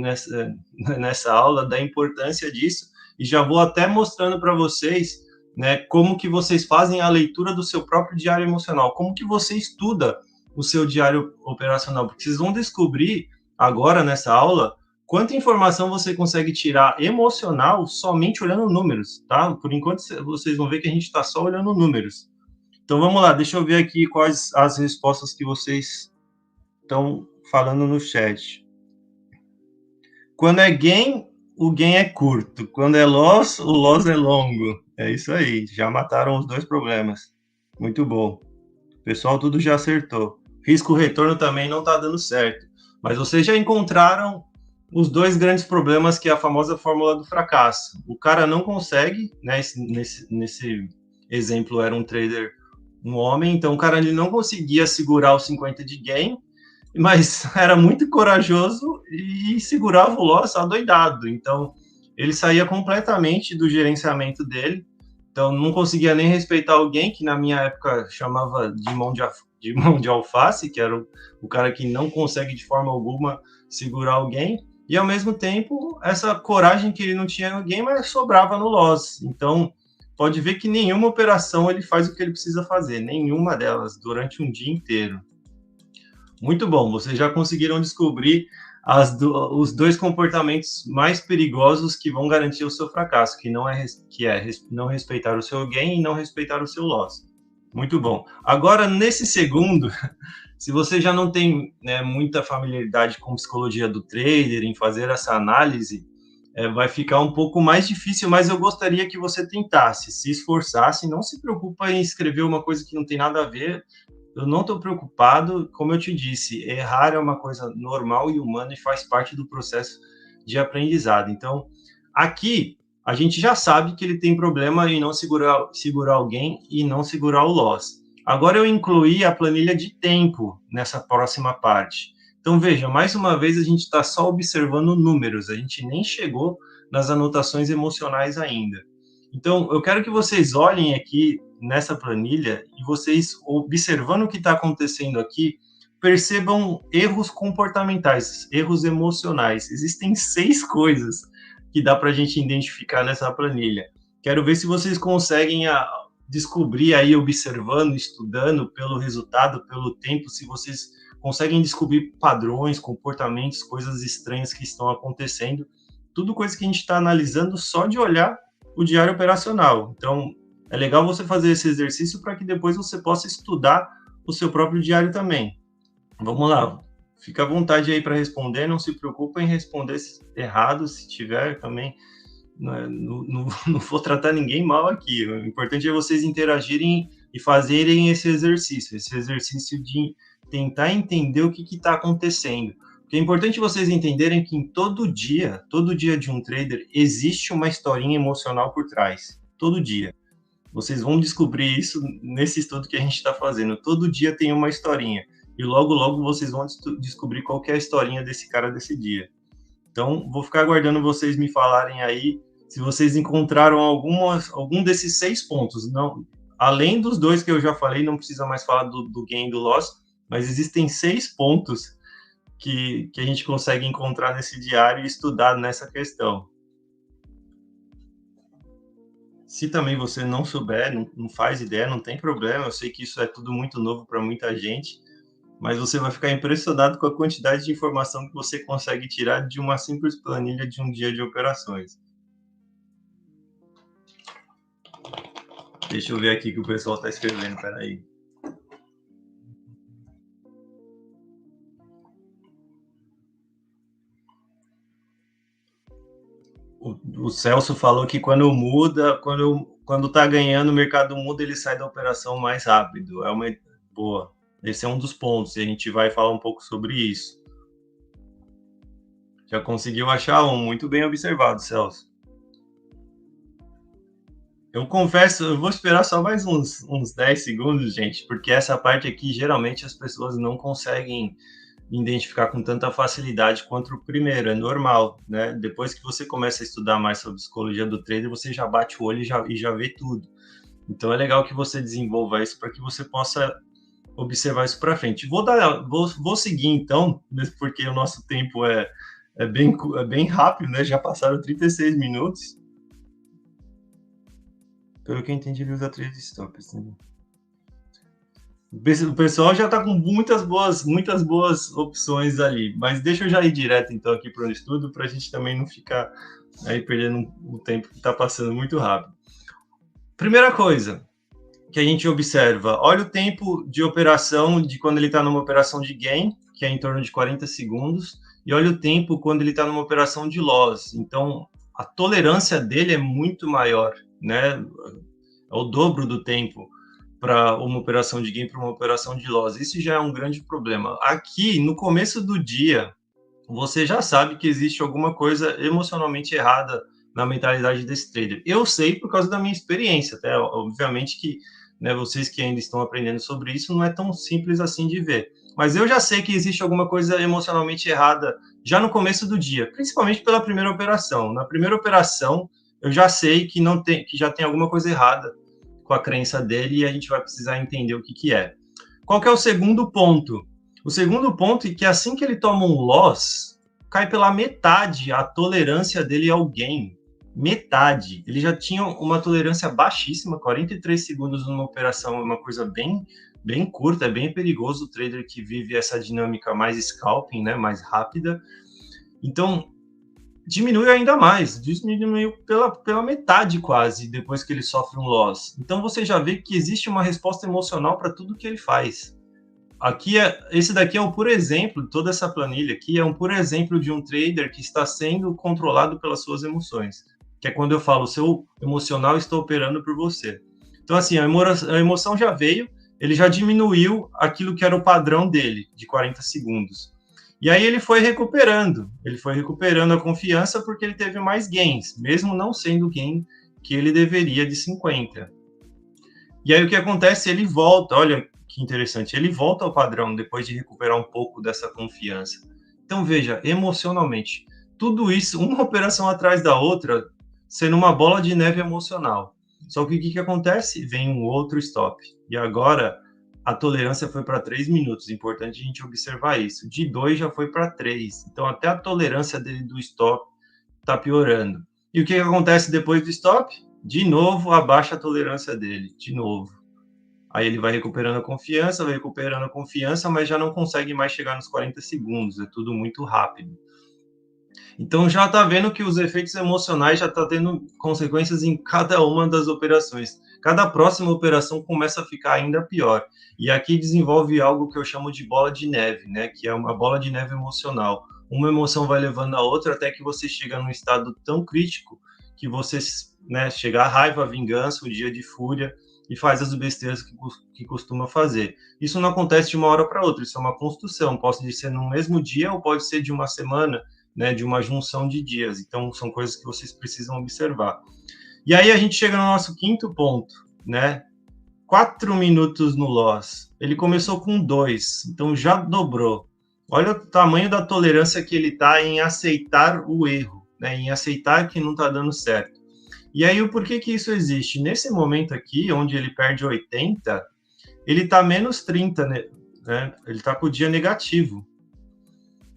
nessa aula da importância disso e já vou até mostrando para vocês, né, como que vocês fazem a leitura do seu próprio diário emocional, como que você estuda o seu diário operacional, porque vocês vão descobrir agora nessa aula quanta informação você consegue tirar emocional somente olhando números, tá? Por enquanto vocês vão ver que a gente está só olhando números. Então vamos lá, deixa eu ver aqui quais as respostas que vocês estão falando no chat. Quando é gain, o gain é curto. Quando é loss, o loss é longo. É isso aí, já mataram os dois problemas. Muito bom. O pessoal tudo já acertou. Risco-retorno também não está dando certo. Mas vocês já encontraram os dois grandes problemas, que é a famosa fórmula do fracasso. O cara não consegue, né? Nesse exemplo era um trader, um homem, então o cara ele não conseguia segurar os 50 de gain, mas era muito corajoso e segurava o loss adoidado. Então, ele saía completamente do gerenciamento dele. Então, não conseguia nem respeitar alguém, que na minha época chamava de mão de alface, que era o cara que não consegue de forma alguma segurar alguém. E, ao mesmo tempo, essa coragem que ele não tinha alguém, mas sobrava no loss. Então, pode ver que nenhuma operação ele faz o que ele precisa fazer, nenhuma delas, durante um dia inteiro. Muito bom, vocês já conseguiram descobrir os dois comportamentos mais perigosos que vão garantir o seu fracasso, que é não respeitar o seu gain e não respeitar o seu loss. Muito bom. Agora, nesse segundo, se você já não tem, né, muita familiaridade com psicologia do trader, em fazer essa análise, vai ficar um pouco mais difícil, mas eu gostaria que você tentasse, se esforçasse, não se preocupa em escrever uma coisa que não tem nada a ver. Eu não estou preocupado, como eu te disse, errar é uma coisa normal e humana e faz parte do processo de aprendizado. Então, aqui, a gente já sabe que ele tem problema em não segurar alguém e não segurar o loss. Agora eu incluí a planilha de tempo nessa próxima parte. Então, veja, mais uma vez a gente está só observando números, a gente nem chegou nas anotações emocionais ainda. Então, eu quero que vocês olhem aqui nessa planilha e vocês, observando o que está acontecendo aqui, percebam erros comportamentais, erros emocionais. Existem 6 coisas que dá para a gente identificar nessa planilha. Quero ver se vocês conseguem descobrir aí, observando, estudando, pelo resultado, pelo tempo, se vocês conseguem descobrir padrões, comportamentos, coisas estranhas que estão acontecendo. Tudo coisa que a gente está analisando só de olhar o diário operacional. Então, é legal você fazer esse exercício para que depois você possa estudar o seu próprio diário também. Vamos lá, fica à vontade aí para responder, não se preocupe em responder errado, se tiver também. Não vou tratar ninguém mal aqui. O importante é vocês interagirem e fazerem esse exercício de tentar entender o que está acontecendo. Porque é importante vocês entenderem que em todo dia de um trader, existe uma historinha emocional por trás. Todo dia. Vocês vão descobrir isso nesse estudo que a gente está fazendo. Todo dia tem uma historinha. E logo, logo vocês vão descobrir qual que é a historinha desse cara desse dia. Então, vou ficar aguardando vocês me falarem aí se vocês encontraram algum desses 6 pontos. Não, além dos 2 que eu já falei, não precisa mais falar do gain e do loss, mas existem 6 pontos que a gente consegue encontrar nesse diário e estudar nessa questão. Se também você não souber, não faz ideia, não tem problema, eu sei que isso é tudo muito novo para muita gente, mas você vai ficar impressionado com a quantidade de informação que você consegue tirar de uma simples planilha de um dia de operações. Deixa eu ver aqui o que o pessoal está escrevendo, peraí. O Celso falou que quando tá ganhando, o mercado muda, ele sai da operação mais rápido. É uma boa. Esse é um dos pontos, e a gente vai falar um pouco sobre isso. Já conseguiu achar um, muito bem observado, Celso. Eu confesso, eu vou esperar só mais uns 10 segundos, gente, porque essa parte aqui, geralmente, as pessoas não conseguem identificar com tanta facilidade quanto o primeiro, é normal, né? Depois que você começa a estudar mais sobre psicologia do trader, você já bate o olho e já vê tudo. Então é legal que você desenvolva isso para que você possa observar isso para frente. Vou seguir então, porque o nosso tempo é bem rápido, né? Já passaram 36 minutos. Pelo que eu entendi, ele usa trade stops. Né? O pessoal já está com muitas boas opções ali, mas deixa eu já ir direto então aqui para o estudo para a gente também não ficar aí perdendo o tempo que está passando muito rápido. Primeira coisa que a gente observa, olha o tempo de operação de quando ele está numa operação de gain, que é em torno de 40 segundos, e olha o tempo quando ele está numa operação de loss. Então, a tolerância dele é muito maior, né? É o dobro do tempo para uma operação de gain para uma operação de loss. Isso já é um grande problema. Aqui, no começo do dia, você já sabe que existe alguma coisa emocionalmente errada na mentalidade desse trader. Eu sei por causa da minha experiência, até obviamente que, né, vocês que ainda estão aprendendo sobre isso, não é tão simples assim de ver. Mas eu já sei que existe alguma coisa emocionalmente errada já no começo do dia, principalmente pela primeira operação. Na primeira operação, eu já sei que já tem alguma coisa errada com a crença dele e a gente vai precisar entender o que é. Qual que é o segundo ponto? O segundo ponto é que assim que ele toma um loss, cai pela metade a tolerância dele ao gain. Metade. Ele já tinha uma tolerância baixíssima, 43 segundos numa operação, é uma coisa bem curta, é bem perigoso o trader que vive essa dinâmica mais scalping, né, mais rápida. Então, diminuiu ainda mais, diminuiu pela metade quase, depois que ele sofre um loss. Então você já vê que existe uma resposta emocional para tudo que ele faz. Esse daqui é um puro exemplo, toda essa planilha aqui é um puro exemplo de um trader que está sendo controlado pelas suas emoções, que é quando eu falo, o seu emocional está operando por você. Então assim, a emoção já veio, ele já diminuiu aquilo que era o padrão dele, de 40 segundos. E aí ele foi recuperando a confiança porque ele teve mais gains, mesmo não sendo o gain que ele deveria de 50. E aí o que acontece? Ele volta, olha que interessante, ele volta ao padrão depois de recuperar um pouco dessa confiança. Então veja, emocionalmente, tudo isso, uma operação atrás da outra, sendo uma bola de neve emocional. Só que o que acontece? Vem um outro stop. E agora a tolerância foi para 3 minutos. Importante a gente observar isso. De 2 já foi para 3. Então até a tolerância dele do stop está piorando. E o que acontece depois do stop? De novo, abaixa a tolerância dele. De novo. Aí ele vai recuperando a confiança, mas já não consegue mais chegar nos 40 segundos. É tudo muito rápido. Então já está vendo que os efeitos emocionais já estão tendo consequências em cada uma das operações. Cada próxima operação começa a ficar ainda pior. E aqui desenvolve algo que eu chamo de bola de neve, né? Que é uma bola de neve emocional. Uma emoção vai levando a outra até que você chega num estado tão crítico que você, né, chega a raiva, a vingança, o dia de fúria e faz as besteiras que costuma fazer. Isso não acontece de uma hora para outra, isso é uma construção. Pode ser no mesmo dia ou pode ser de uma semana, né, de uma junção de dias. Então, são coisas que vocês precisam observar. E aí a gente chega no nosso quinto ponto, né? 4 minutos no loss. Ele começou com 2, então já dobrou. Olha o tamanho da tolerância que ele está em aceitar o erro, né? Em aceitar que não está dando certo. E aí, o porquê que isso existe? Nesse momento aqui, onde ele perde 80, ele está menos 30, né? Ele está com o dia negativo.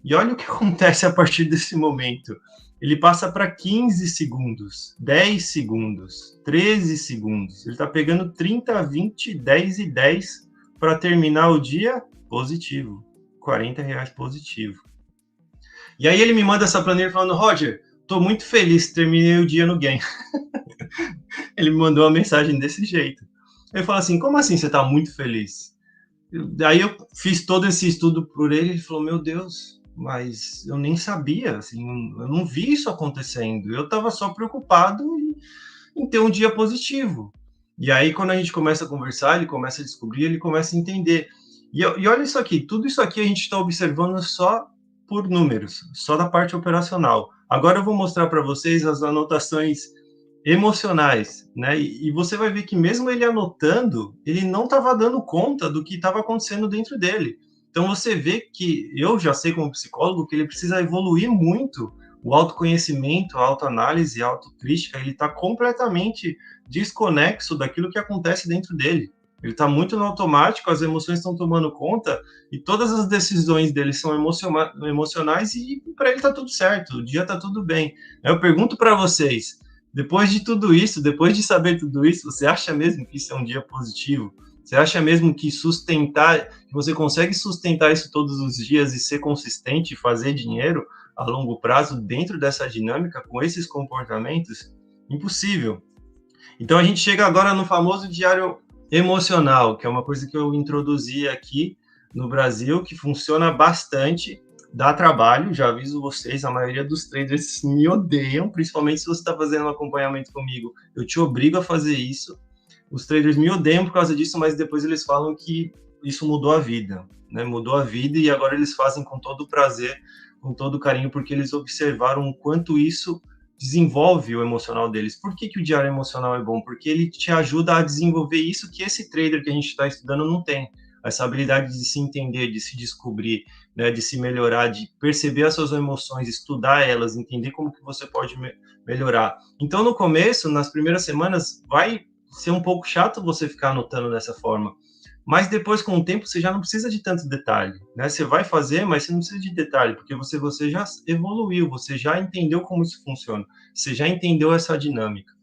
E olha o que acontece a partir desse momento. Ele passa para 15 segundos, 10 segundos, 13 segundos. Ele está pegando 30, 20, 10 e 10 para terminar o dia positivo. R$ 40 positivo. E aí ele me manda essa planilha falando, Roger, tô muito feliz, terminei o dia no game. Ele me mandou uma mensagem desse jeito. Eu falo assim, como assim você tá muito feliz? Daí eu fiz todo esse estudo por ele, ele falou, meu Deus, mas eu nem sabia, assim, eu não vi isso acontecendo. Eu estava só preocupado em ter um dia positivo. E aí, quando a gente começa a conversar, ele começa a descobrir, ele começa a entender. E olha isso aqui, tudo isso aqui a gente está observando só por números, só da parte operacional. Agora eu vou mostrar para vocês as anotações emocionais, né? E você vai ver que mesmo ele anotando, ele não estava dando conta do que estava acontecendo dentro dele. Então você vê que eu já sei como psicólogo que ele precisa evoluir muito o autoconhecimento, a autoanálise, a autocrítica, ele está completamente desconexo daquilo que acontece dentro dele. Ele está muito no automático, as emoções estão tomando conta e todas as decisões dele são emocionais e para ele está tudo certo, o dia está tudo bem. Eu pergunto para vocês, depois de tudo isso, depois de saber tudo isso, você acha mesmo que isso é um dia positivo? Você acha mesmo que que você consegue sustentar isso todos os dias e ser consistente e fazer dinheiro a longo prazo dentro dessa dinâmica com esses comportamentos? Impossível. Então a gente chega agora no famoso diário emocional, que é uma coisa que eu introduzi aqui no Brasil, que funciona bastante, dá trabalho, já aviso vocês, a maioria dos traders me odeiam, principalmente se você está fazendo um acompanhamento comigo, eu te obrigo a fazer isso. Os traders me odeiam por causa disso, mas depois eles falam que isso mudou a vida, né? Mudou a vida e agora eles fazem com todo o prazer, com todo o carinho, porque eles observaram o quanto isso desenvolve o emocional deles. Por que o diário emocional é bom? Porque ele te ajuda a desenvolver isso que esse trader que a gente está estudando não tem. Essa habilidade de se entender, de se descobrir, né, de se melhorar, de perceber as suas emoções, estudar elas, entender como que você pode melhorar. Então, no começo, nas primeiras semanas, vai ser um pouco chato você ficar anotando dessa forma. Mas depois, com o tempo, você já não precisa de tanto detalhe, né? Você vai fazer, mas você não precisa de detalhe, porque você já evoluiu, você já entendeu como isso funciona, você já entendeu essa dinâmica.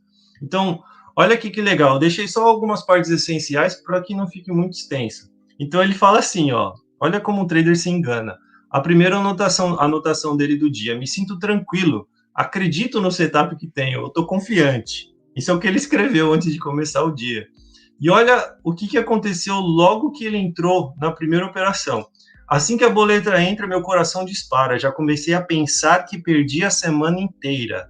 Então, olha aqui que legal, eu deixei só algumas partes essenciais para que não fique muito extenso. Então, ele fala assim, ó, olha como o trader se engana. A primeira anotação dele do dia, me sinto tranquilo, acredito no setup que tenho, eu estou confiante. Isso é o que ele escreveu antes de começar o dia. E olha o que aconteceu logo que ele entrou na primeira operação. Assim que a boleta entra, meu coração dispara. Já comecei a pensar que perdi a semana inteira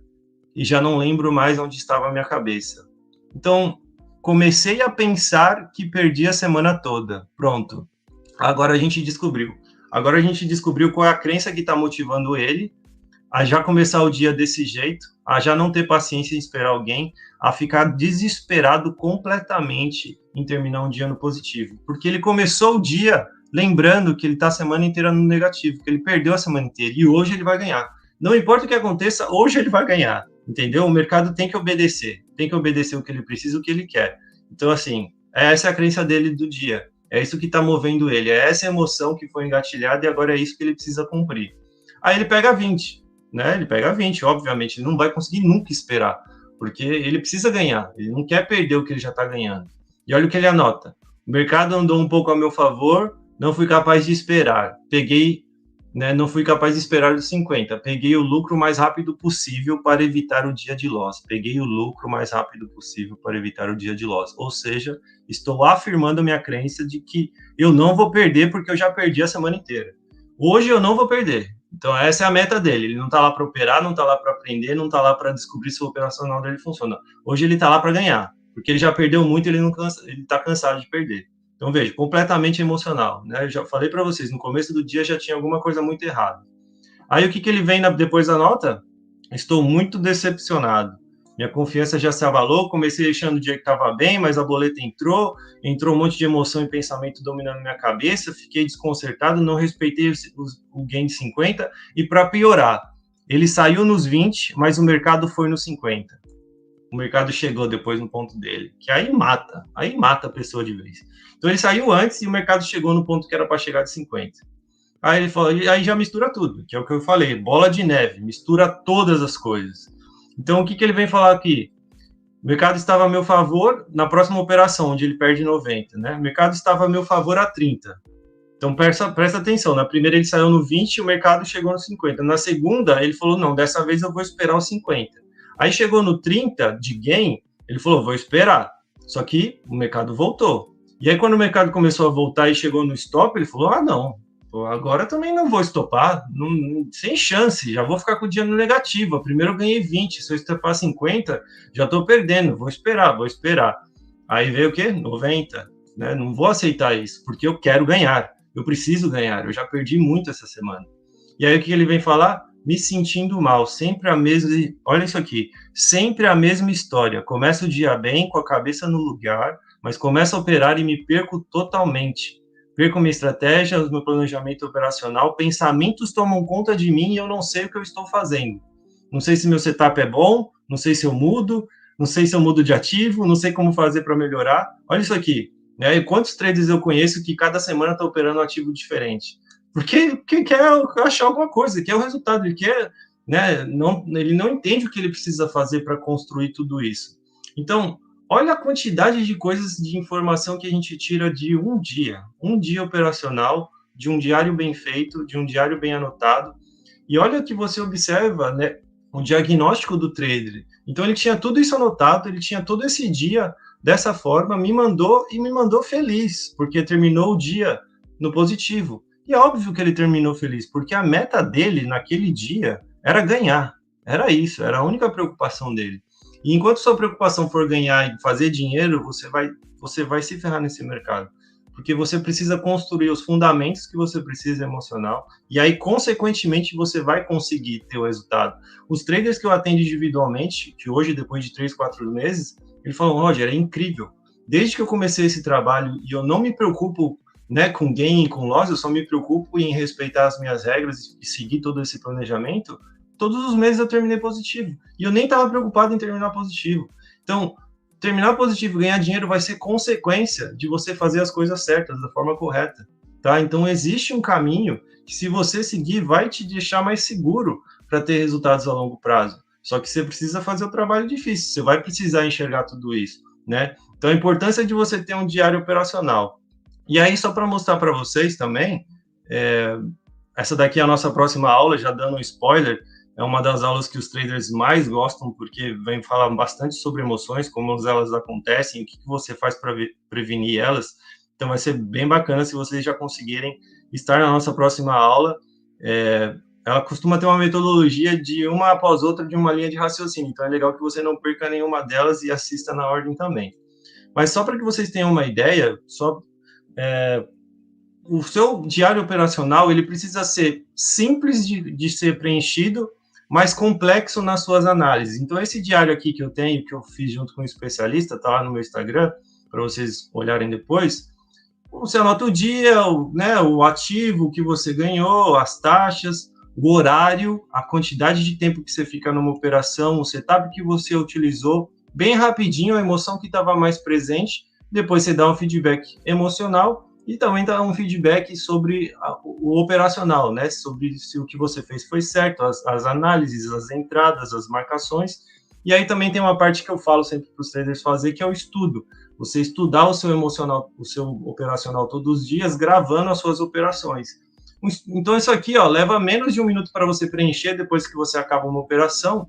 e já não lembro mais onde estava a minha cabeça. Então, comecei a pensar que perdi a semana toda. Pronto. Agora a gente descobriu. Agora a gente descobriu qual é a crença que está motivando ele a já começar o dia desse jeito, a já não ter paciência em esperar alguém, a ficar desesperado completamente em terminar um dia no positivo. Porque ele começou o dia lembrando que ele está a semana inteira no negativo, que ele perdeu a semana inteira e hoje ele vai ganhar. Não importa o que aconteça, hoje ele vai ganhar, entendeu? O mercado tem que obedecer o que ele precisa, o que ele quer. Então, assim, essa é a crença dele do dia. É isso que está movendo ele, é essa emoção que foi engatilhada e agora é isso que ele precisa cumprir. Aí ele pega 20, né? Ele pega 20, obviamente, ele não vai conseguir nunca esperar, porque ele precisa ganhar, ele não quer perder o que ele já está ganhando. E olha o que ele anota: o mercado andou um pouco a meu favor, não fui capaz de esperar, não fui capaz de esperar os 50, peguei o lucro mais rápido possível para evitar o dia de loss, peguei o lucro mais rápido possível para evitar o dia de loss, ou seja, estou afirmando a minha crença de que eu não vou perder porque eu já perdi a semana inteira. Hoje eu não vou perder. Então, essa é a meta dele. Ele não está lá para operar, não está lá para aprender, não está lá para descobrir se o operacional dele funciona. Hoje ele está lá para ganhar, porque ele já perdeu muito, ele está cansado de perder. Então, veja, completamente emocional. Né? Eu já falei para vocês, no começo do dia já tinha alguma coisa muito errada. Aí, o que ele vem depois da nota? Estou muito decepcionado. Minha confiança já se abalou, comecei achando o dia que estava bem, mas a boleta entrou um monte de emoção e pensamento dominando minha cabeça, fiquei desconcertado, não respeitei o gain de 50, e para piorar, ele saiu nos 20, mas o mercado foi nos 50. O mercado chegou depois no ponto dele, que aí mata a pessoa de vez. Então ele saiu antes e o mercado chegou no ponto que era para chegar de 50. Aí ele falou, e aí já mistura tudo, que é o que eu falei, bola de neve, mistura todas as coisas. Então, o que ele vem falar aqui? O mercado estava a meu favor na próxima operação, onde ele perde 90, né? O mercado estava a meu favor a 30. Então, presta atenção, na primeira ele saiu no 20 e o mercado chegou no 50. Na segunda, ele falou, não, dessa vez eu vou esperar os 50. Aí chegou no 30 de gain, ele falou, vou esperar. Só que o mercado voltou. E aí, quando o mercado começou a voltar e chegou no stop, ele falou, ah, não, agora também não vou estopar, sem chance, já vou ficar com o dinheiro no negativo. Primeiro eu ganhei 20, se eu estopar 50, já estou perdendo, vou esperar. Aí veio o quê? 90, né? Não vou aceitar isso, porque eu quero ganhar, eu preciso ganhar, eu já perdi muito essa semana. E aí o que ele vem falar? Me sentindo mal, sempre a mesma, olha isso aqui, sempre a mesma história, começo o dia bem, com a cabeça no lugar, mas começo a operar e me perco totalmente. Perco minha estratégia, o meu planejamento operacional, pensamentos tomam conta de mim e eu não sei o que eu estou fazendo. Não sei se meu setup é bom, não sei se eu mudo, não sei se eu mudo de ativo, não sei como fazer para melhorar. Olha isso aqui, né? E quantos traders eu conheço que cada semana está operando um ativo diferente? Porque quer achar alguma coisa, quer o resultado, ele quer, né? Não, ele não entende o que ele precisa fazer para construir tudo isso. Então, olha a quantidade de coisas, de informação que a gente tira de um dia operacional, de um diário bem feito, de um diário bem anotado. E olha que você observa, né, o diagnóstico do trader. Então ele tinha tudo isso anotado, ele tinha todo esse dia dessa forma, me mandou feliz, porque terminou o dia no positivo. E é óbvio que ele terminou feliz, porque a meta dele naquele dia era ganhar. Era isso, era a única preocupação dele. E enquanto sua preocupação for ganhar e fazer dinheiro, você vai se ferrar nesse mercado. Porque você precisa construir os fundamentos que você precisa emocional, e aí, consequentemente, você vai conseguir ter o resultado. Os traders que eu atendo individualmente, que hoje, depois de 3, 4 meses, eles falam, Roger, é incrível. Desde que eu comecei esse trabalho, e eu não me preocupo, né, com gain e com loss, eu só me preocupo em respeitar as minhas regras e seguir todo esse planejamento, todos os meses eu terminei positivo. E eu nem estava preocupado em terminar positivo. Então, terminar positivo, ganhar dinheiro vai ser consequência de você fazer as coisas certas, da forma correta, tá? Então, existe um caminho que, se você seguir, vai te deixar mais seguro para ter resultados a longo prazo. Só que você precisa fazer o trabalho difícil, você vai precisar enxergar tudo isso, né? Então, a importância de você ter um diário operacional. E aí, só para mostrar para vocês também, essa daqui é a nossa próxima aula, já dando um spoiler, é uma das aulas que os traders mais gostam, porque vem falar bastante sobre emoções, como elas acontecem, o que você faz para prevenir elas. Então, vai ser bem bacana se vocês já conseguirem estar na nossa próxima aula. Ela costuma ter uma metodologia de uma após outra, de uma linha de raciocínio. Então, é legal que você não perca nenhuma delas e assista na ordem também. Mas só para que vocês tenham uma ideia, o seu diário operacional ele precisa ser simples de ser preenchido, mas complexo nas suas análises. Então, esse diário aqui que eu tenho, que eu fiz junto com um especialista, está lá no meu Instagram, para vocês olharem depois. Você anota o dia, o ativo que você ganhou, as taxas, o horário, a quantidade de tempo que você fica numa operação, o setup que você utilizou, bem rapidinho, a emoção que estava mais presente. Depois você dá um feedback emocional e também dá um feedback sobre o operacional, né? Sobre se o que você fez foi certo, as análises, as entradas, as marcações. E aí também tem uma parte que eu falo sempre para os traders fazer, que é o estudo. Você estudar o seu emocional, o seu operacional todos os dias, gravando as suas operações. Então, isso aqui, ó, leva menos de 1 minuto para você preencher depois que você acaba uma operação,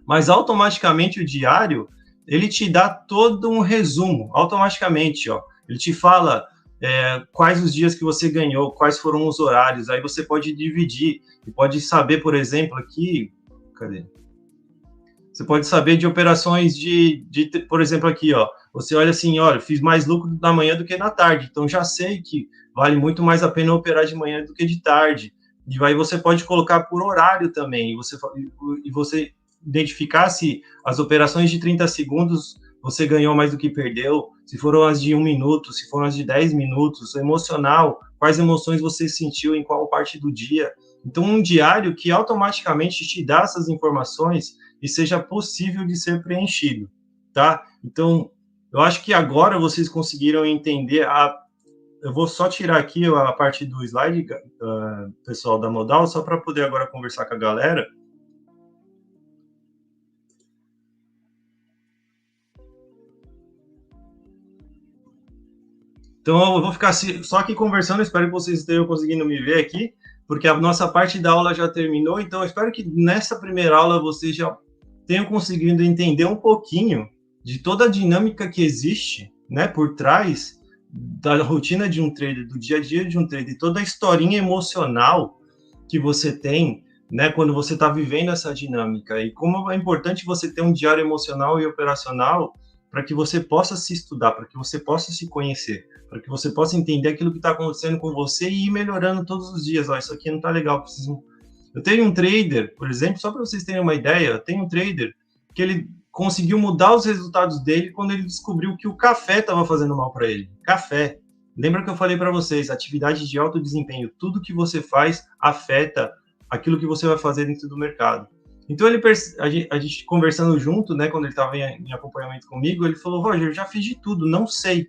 mas automaticamente o diário, ele te dá todo um resumo, automaticamente, ó. Ele te fala quais os dias que você ganhou, quais foram os horários, aí você pode dividir, e pode saber, por exemplo, aqui, cadê? Você pode saber de operações por exemplo, aqui, ó, você olha assim, olha, fiz mais lucro na manhã do que na tarde, então já sei que vale muito mais a pena operar de manhã do que de tarde. E aí você pode colocar por horário também, e você identificar se as operações de 30 segundos você ganhou mais do que perdeu, se foram as de 1 minuto, se foram as de 10 minutos, emocional, quais emoções você sentiu em qual parte do dia. Então, um diário que automaticamente te dá essas informações e seja possível de ser preenchido, tá? Então, eu acho que agora vocês conseguiram entender eu vou só tirar aqui a parte do slide, pessoal da Modal, só para poder agora conversar com a galera. Então, eu vou ficar só aqui conversando, espero que vocês estejam conseguindo me ver aqui, porque a nossa parte da aula já terminou, então eu espero que nessa primeira aula vocês já tenham conseguido entender um pouquinho de toda a dinâmica que existe, né, por trás da rotina de um trader, do dia a dia de um trader, toda a historinha emocional que você tem, né, quando você está vivendo essa dinâmica, e como é importante você ter um diário emocional e operacional para que você possa se estudar, para que você possa se conhecer, para que você possa entender aquilo que está acontecendo com você e ir melhorando todos os dias. Ó, isso aqui não está legal, preciso... Eu tenho um trader, por exemplo, só para vocês terem uma ideia, eu tenho um trader que ele conseguiu mudar os resultados dele quando ele descobriu que o café estava fazendo mal para ele. Café. Lembra que eu falei para vocês, atividade de alto desempenho, tudo que você faz afeta aquilo que você vai fazer dentro do mercado. Então, a gente conversando junto, né, quando ele estava em acompanhamento comigo, ele falou, Roger, eu já fiz de tudo, não sei.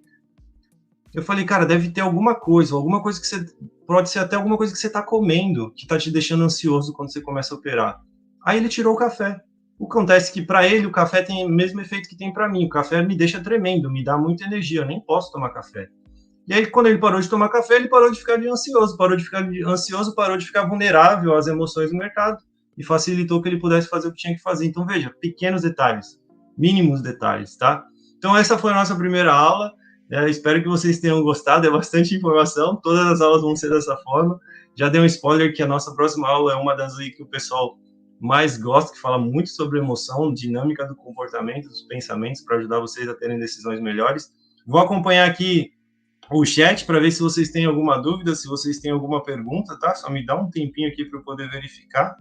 Eu falei, cara, deve ter alguma coisa que você... Pode ser até alguma coisa que você está comendo, que está te deixando ansioso quando você começa a operar. Aí ele tirou o café. O que acontece é que para ele o café tem o mesmo efeito que tem para mim. O café me deixa tremendo, me dá muita energia, eu nem posso tomar café. E aí, quando ele parou de tomar café, ele parou de ficar ansioso, parou de ficar vulnerável às emoções do mercado e facilitou que ele pudesse fazer o que tinha que fazer. Então, veja, pequenos detalhes, mínimos detalhes, tá? Então, essa foi a nossa primeira aula. Espero que vocês tenham gostado, é bastante informação, todas as aulas vão ser dessa forma. Já dei um spoiler que a nossa próxima aula é uma das aí que o pessoal mais gosta, que fala muito sobre emoção, dinâmica do comportamento, dos pensamentos, para ajudar vocês a terem decisões melhores. Vou acompanhar aqui o chat para ver se vocês têm alguma dúvida, se vocês têm alguma pergunta, tá? Só me dá um tempinho aqui para eu poder verificar.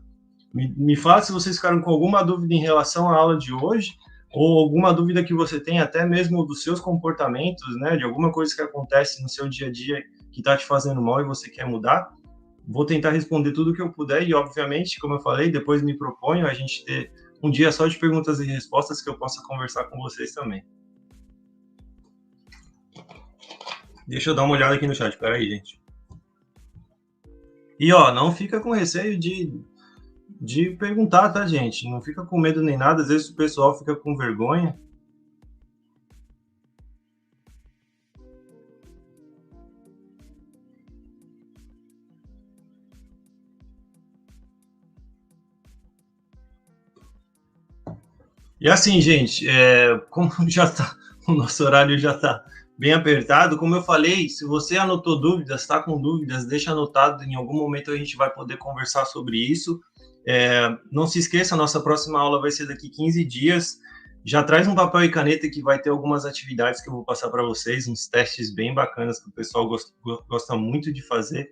Me fala se vocês ficaram com alguma dúvida em relação à aula de hoje, ou alguma dúvida que você tem até mesmo dos seus comportamentos, né? De alguma coisa que acontece no seu dia a dia que está te fazendo mal e você quer mudar. Vou tentar responder tudo o que eu puder e, obviamente, como eu falei, depois me proponho a gente ter um dia só de perguntas e respostas que eu possa conversar com vocês também. Deixa eu dar uma olhada aqui no chat, peraí, gente. E, ó, não fica com receio de perguntar, tá, gente? Não fica com medo nem nada, às vezes o pessoal fica com vergonha. E assim, gente, como já tá, o nosso horário já está bem apertado, como eu falei, se você anotou dúvidas, está com dúvidas, deixa anotado, em algum momento a gente vai poder conversar sobre isso. Não se esqueça, a nossa próxima aula vai ser daqui 15 dias. Já traz um papel e caneta que vai ter algumas atividades que eu vou passar para vocês, uns testes bem bacanas que o pessoal gosta muito de fazer.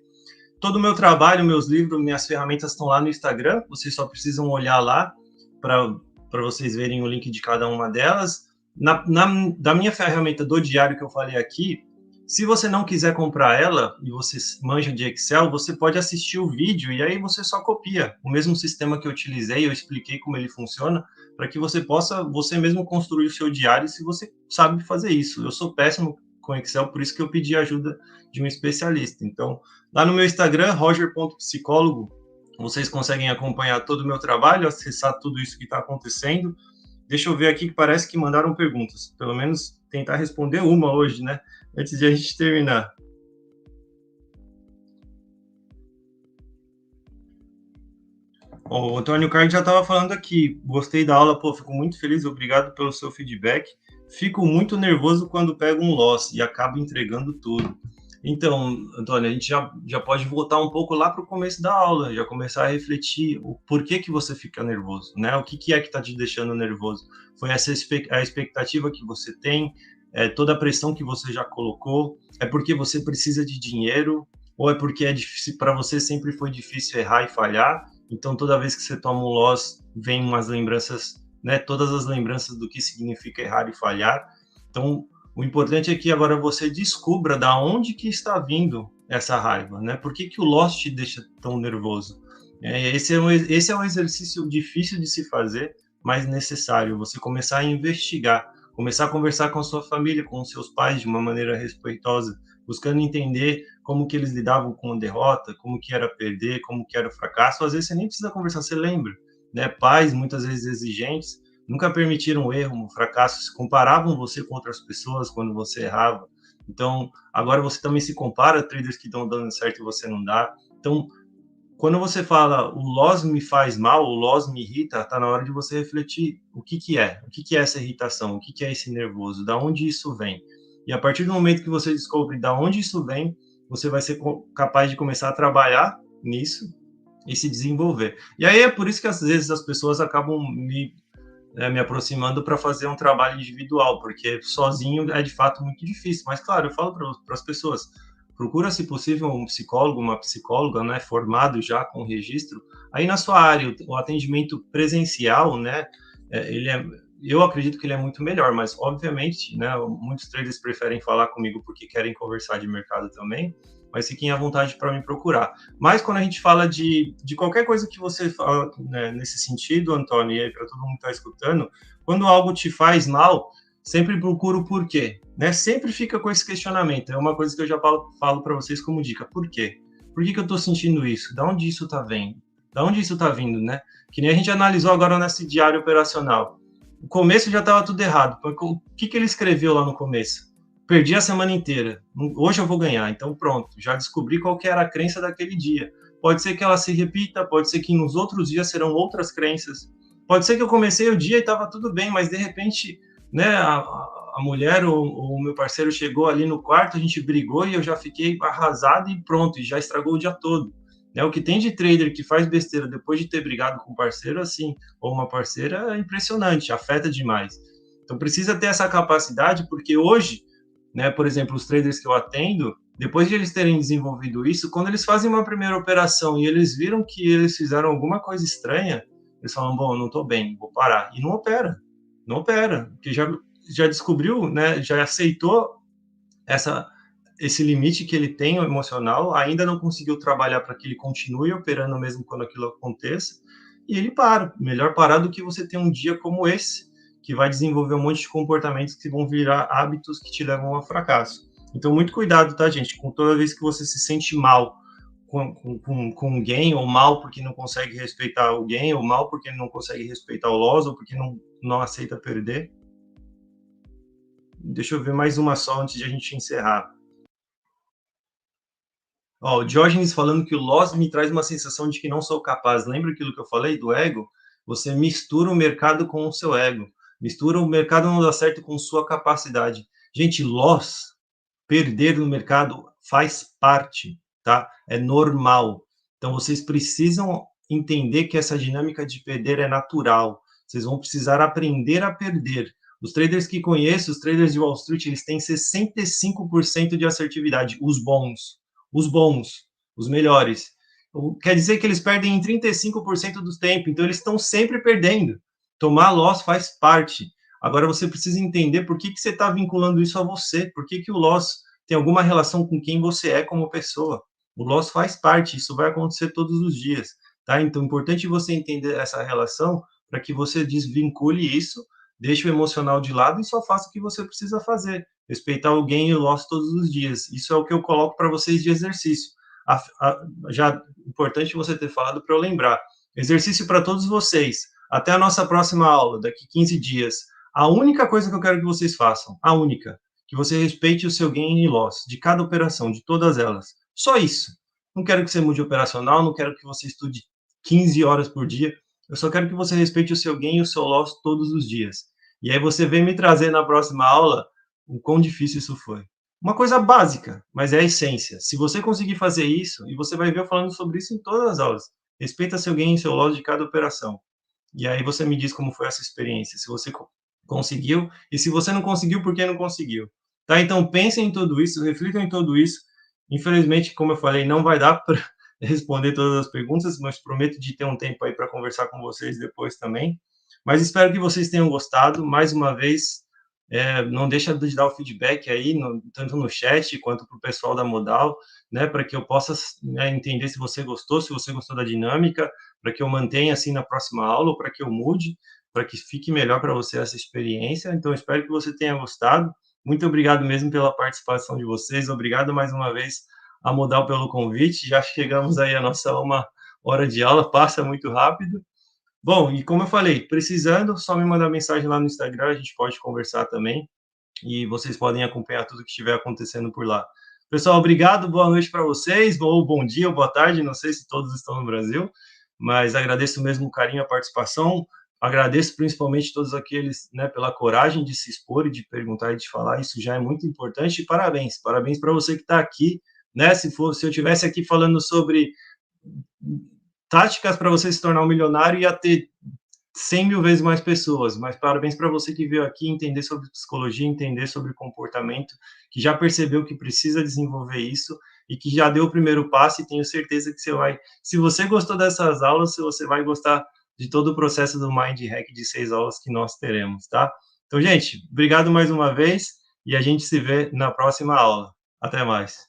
Todo o meu trabalho, meus livros, minhas ferramentas estão lá no Instagram, vocês só precisam olhar lá para vocês verem o link de cada uma delas. Da minha ferramenta do diário que eu falei aqui, se você não quiser comprar ela e você manja de Excel, você pode assistir o vídeo e aí você só copia o mesmo sistema que eu utilizei, eu expliquei como ele funciona, para que você possa você mesmo construir o seu diário se você sabe fazer isso. Eu sou péssimo com Excel, por isso que eu pedi ajuda de um especialista. Então, lá no meu Instagram, roger.psicólogo, vocês conseguem acompanhar todo o meu trabalho, acessar tudo isso que está acontecendo. Deixa eu ver aqui que parece que mandaram perguntas. Pelo menos tentar responder uma hoje, né? Antes de a gente terminar. O Antônio Carlos já estava falando aqui. Gostei da aula, pô, fico muito feliz, obrigado pelo seu feedback. Fico muito nervoso quando pego um loss e acabo entregando tudo. Então, Antônio, a gente já pode voltar um pouco lá para o começo da aula, já começar a refletir o porquê que você fica nervoso, né? O que é que está te deixando nervoso? Foi essa a expectativa que você tem, toda a pressão que você já colocou? É porque você precisa de dinheiro? Ou é porque é difícil, para você sempre foi difícil errar e falhar? Então, toda vez que você toma um loss, vem umas lembranças, né? Todas as lembranças do que significa errar e falhar. Então, o importante é que agora você descubra da onde que está vindo essa raiva, né? Por que o loss te deixa tão nervoso? Esse é um exercício difícil de se fazer, mas necessário. Você começar a investigar, começar a conversar com a sua família, com os seus pais de uma maneira respeitosa, buscando entender como que eles lidavam com a derrota, como que era perder, como que era o fracasso. Às vezes você nem precisa conversar, você lembra, né? Pais, muitas vezes exigentes, nunca permitiram um erro, um fracasso, comparavam você com outras pessoas quando você errava. Então, agora você também se compara a traders que estão dando certo e você não dá. Então, quando você fala o loss me faz mal, o loss me irrita, está na hora de você refletir o que que é, o que que é essa irritação, o que que é esse nervoso, da onde isso vem. E a partir do momento que você descobre da onde isso vem, você vai ser capaz de começar a trabalhar nisso e se desenvolver. E aí é por isso que às vezes as pessoas acabam me aproximando para fazer um trabalho individual, porque sozinho é de fato muito difícil. Mas, claro, eu falo para as pessoas, procura, se possível, um psicólogo, uma psicóloga, né, formado já com registro. Aí na sua área, o atendimento presencial, né, ele é, eu acredito que ele é muito melhor, mas obviamente, né, muitos traders preferem falar comigo porque querem conversar de mercado também, mas fiquem à vontade para me procurar. Mas quando a gente fala de qualquer coisa que você fala, né, nesse sentido, Antônio, e aí para todo mundo que está escutando, quando algo te faz mal, sempre procura o porquê, né? Sempre fica com esse questionamento. É uma coisa que eu já falo para vocês como dica. Por quê? Por que eu estou sentindo isso? Da onde isso está vindo? Da onde isso está vindo, né? Que nem a gente analisou agora nesse diário operacional. O começo já estava tudo errado. O que ele escreveu lá no começo? Perdi a semana inteira. Hoje eu vou ganhar. Então pronto, já descobri qual que era a crença daquele dia. Pode ser que ela se repita, pode ser que nos outros dias serão outras crenças. Pode ser que eu comecei o dia e estava tudo bem, mas de repente, né, a mulher ou o meu parceiro chegou ali no quarto, a gente brigou e eu já fiquei arrasado e pronto, e já estragou o dia todo. Né, o que tem de trader que faz besteira depois de ter brigado com um parceiro assim, ou uma parceira, é impressionante, afeta demais. Então precisa ter essa capacidade, porque hoje, né, por exemplo, os traders que eu atendo, depois de eles terem desenvolvido isso, quando eles fazem uma primeira operação e eles viram que eles fizeram alguma coisa estranha, eles falam, bom, não estou bem, vou parar. E não opera, não opera, porque já descobriu, né, já aceitou essa, esse limite que ele tem emocional, ainda não conseguiu trabalhar para que ele continue operando mesmo quando aquilo aconteça, e ele para. Melhor parar do que você ter um dia como esse, que vai desenvolver um monte de comportamentos que vão virar hábitos que te levam ao fracasso. Então, muito cuidado, tá, gente? Com toda vez que você se sente mal com alguém, ou mal porque não consegue respeitar alguém, ou mal porque não consegue respeitar o loss, ou porque não aceita perder. Deixa eu ver mais uma só antes de a gente encerrar. Ó, o Diógenes falando que o loss me traz uma sensação de que não sou capaz. Lembra aquilo que eu falei do ego? Você mistura o mercado com o seu ego. Mistura o mercado não dá certo com sua capacidade. Gente, loss, perder no mercado faz parte, tá? É normal. Então vocês precisam entender que essa dinâmica de perder é natural. Vocês vão precisar aprender a perder. Os traders que conheço, os traders de Wall Street, eles têm 65% de assertividade, os bons, os melhores. Quer dizer que eles perdem em 35% do tempo, então eles estão sempre perdendo. Tomar loss faz parte. Agora você precisa entender por que você está vinculando isso a você, por que o loss tem alguma relação com quem você é como pessoa. O loss faz parte, isso vai acontecer todos os dias, tá? Então é importante você entender essa relação para que você desvincule isso, deixe o emocional de lado e só faça o que você precisa fazer. Respeitar o gain e o loss todos os dias. Isso é o que eu coloco para vocês de exercício. Já importante você ter falado para eu lembrar. Exercício para todos vocês. Até a nossa próxima aula, daqui 15 dias. A única coisa que eu quero que vocês façam, a única, que você respeite o seu gain e loss de cada operação, de todas elas. Só isso. Não quero que você mude operacional, não quero que você estude 15 horas por dia. Eu só quero que você respeite o seu gain e o seu loss todos os dias. E aí você vem me trazer na próxima aula o quão difícil isso foi. Uma coisa básica, mas é a essência. Se você conseguir fazer isso, e você vai ver eu falando sobre isso em todas as aulas, respeita seu gain e seu loss de cada operação. E aí você me diz como foi essa experiência, se você conseguiu, e se você não conseguiu, por que não conseguiu. Tá? Então pensem em tudo isso, reflitam em tudo isso. Infelizmente, como eu falei, não vai dar para responder todas as perguntas, mas prometo de ter um tempo aí para conversar com vocês depois também. Mas espero que vocês tenham gostado. Mais uma vez, não deixa de dar o feedback aí, tanto no chat quanto para o pessoal da Modal, né, para que eu possa, né, entender se você gostou da dinâmica, para que eu mantenha assim na próxima aula, ou para que eu mude, para que fique melhor para você essa experiência. Então, espero que você tenha gostado. Muito obrigado mesmo pela participação de vocês. Obrigado mais uma vez a Modal pelo convite. Já chegamos aí à nossa 1 hora de aula, passa muito rápido. Bom, e como eu falei, precisando, só me mandar mensagem lá no Instagram, a gente pode conversar também e vocês podem acompanhar tudo que estiver acontecendo por lá. Pessoal, obrigado, boa noite para vocês, ou bom dia, ou boa tarde, não sei se todos estão no Brasil, mas agradeço mesmo o carinho, a participação, agradeço principalmente todos aqueles, né, pela coragem de se expor e de perguntar e de falar, isso já é muito importante, e parabéns para você que está aqui, né, se eu tivesse aqui falando sobre táticas para você se tornar um milionário, ia ter 100 mil vezes mais pessoas, mas parabéns para você que veio aqui entender sobre psicologia, entender sobre comportamento, que já percebeu que precisa desenvolver isso e que já deu o primeiro passo e tenho certeza que você vai, se você gostou dessas aulas, você vai gostar de todo o processo do Mind Hack de 6 aulas que nós teremos, tá? Então, gente, obrigado mais uma vez e a gente se vê na próxima aula. Até mais.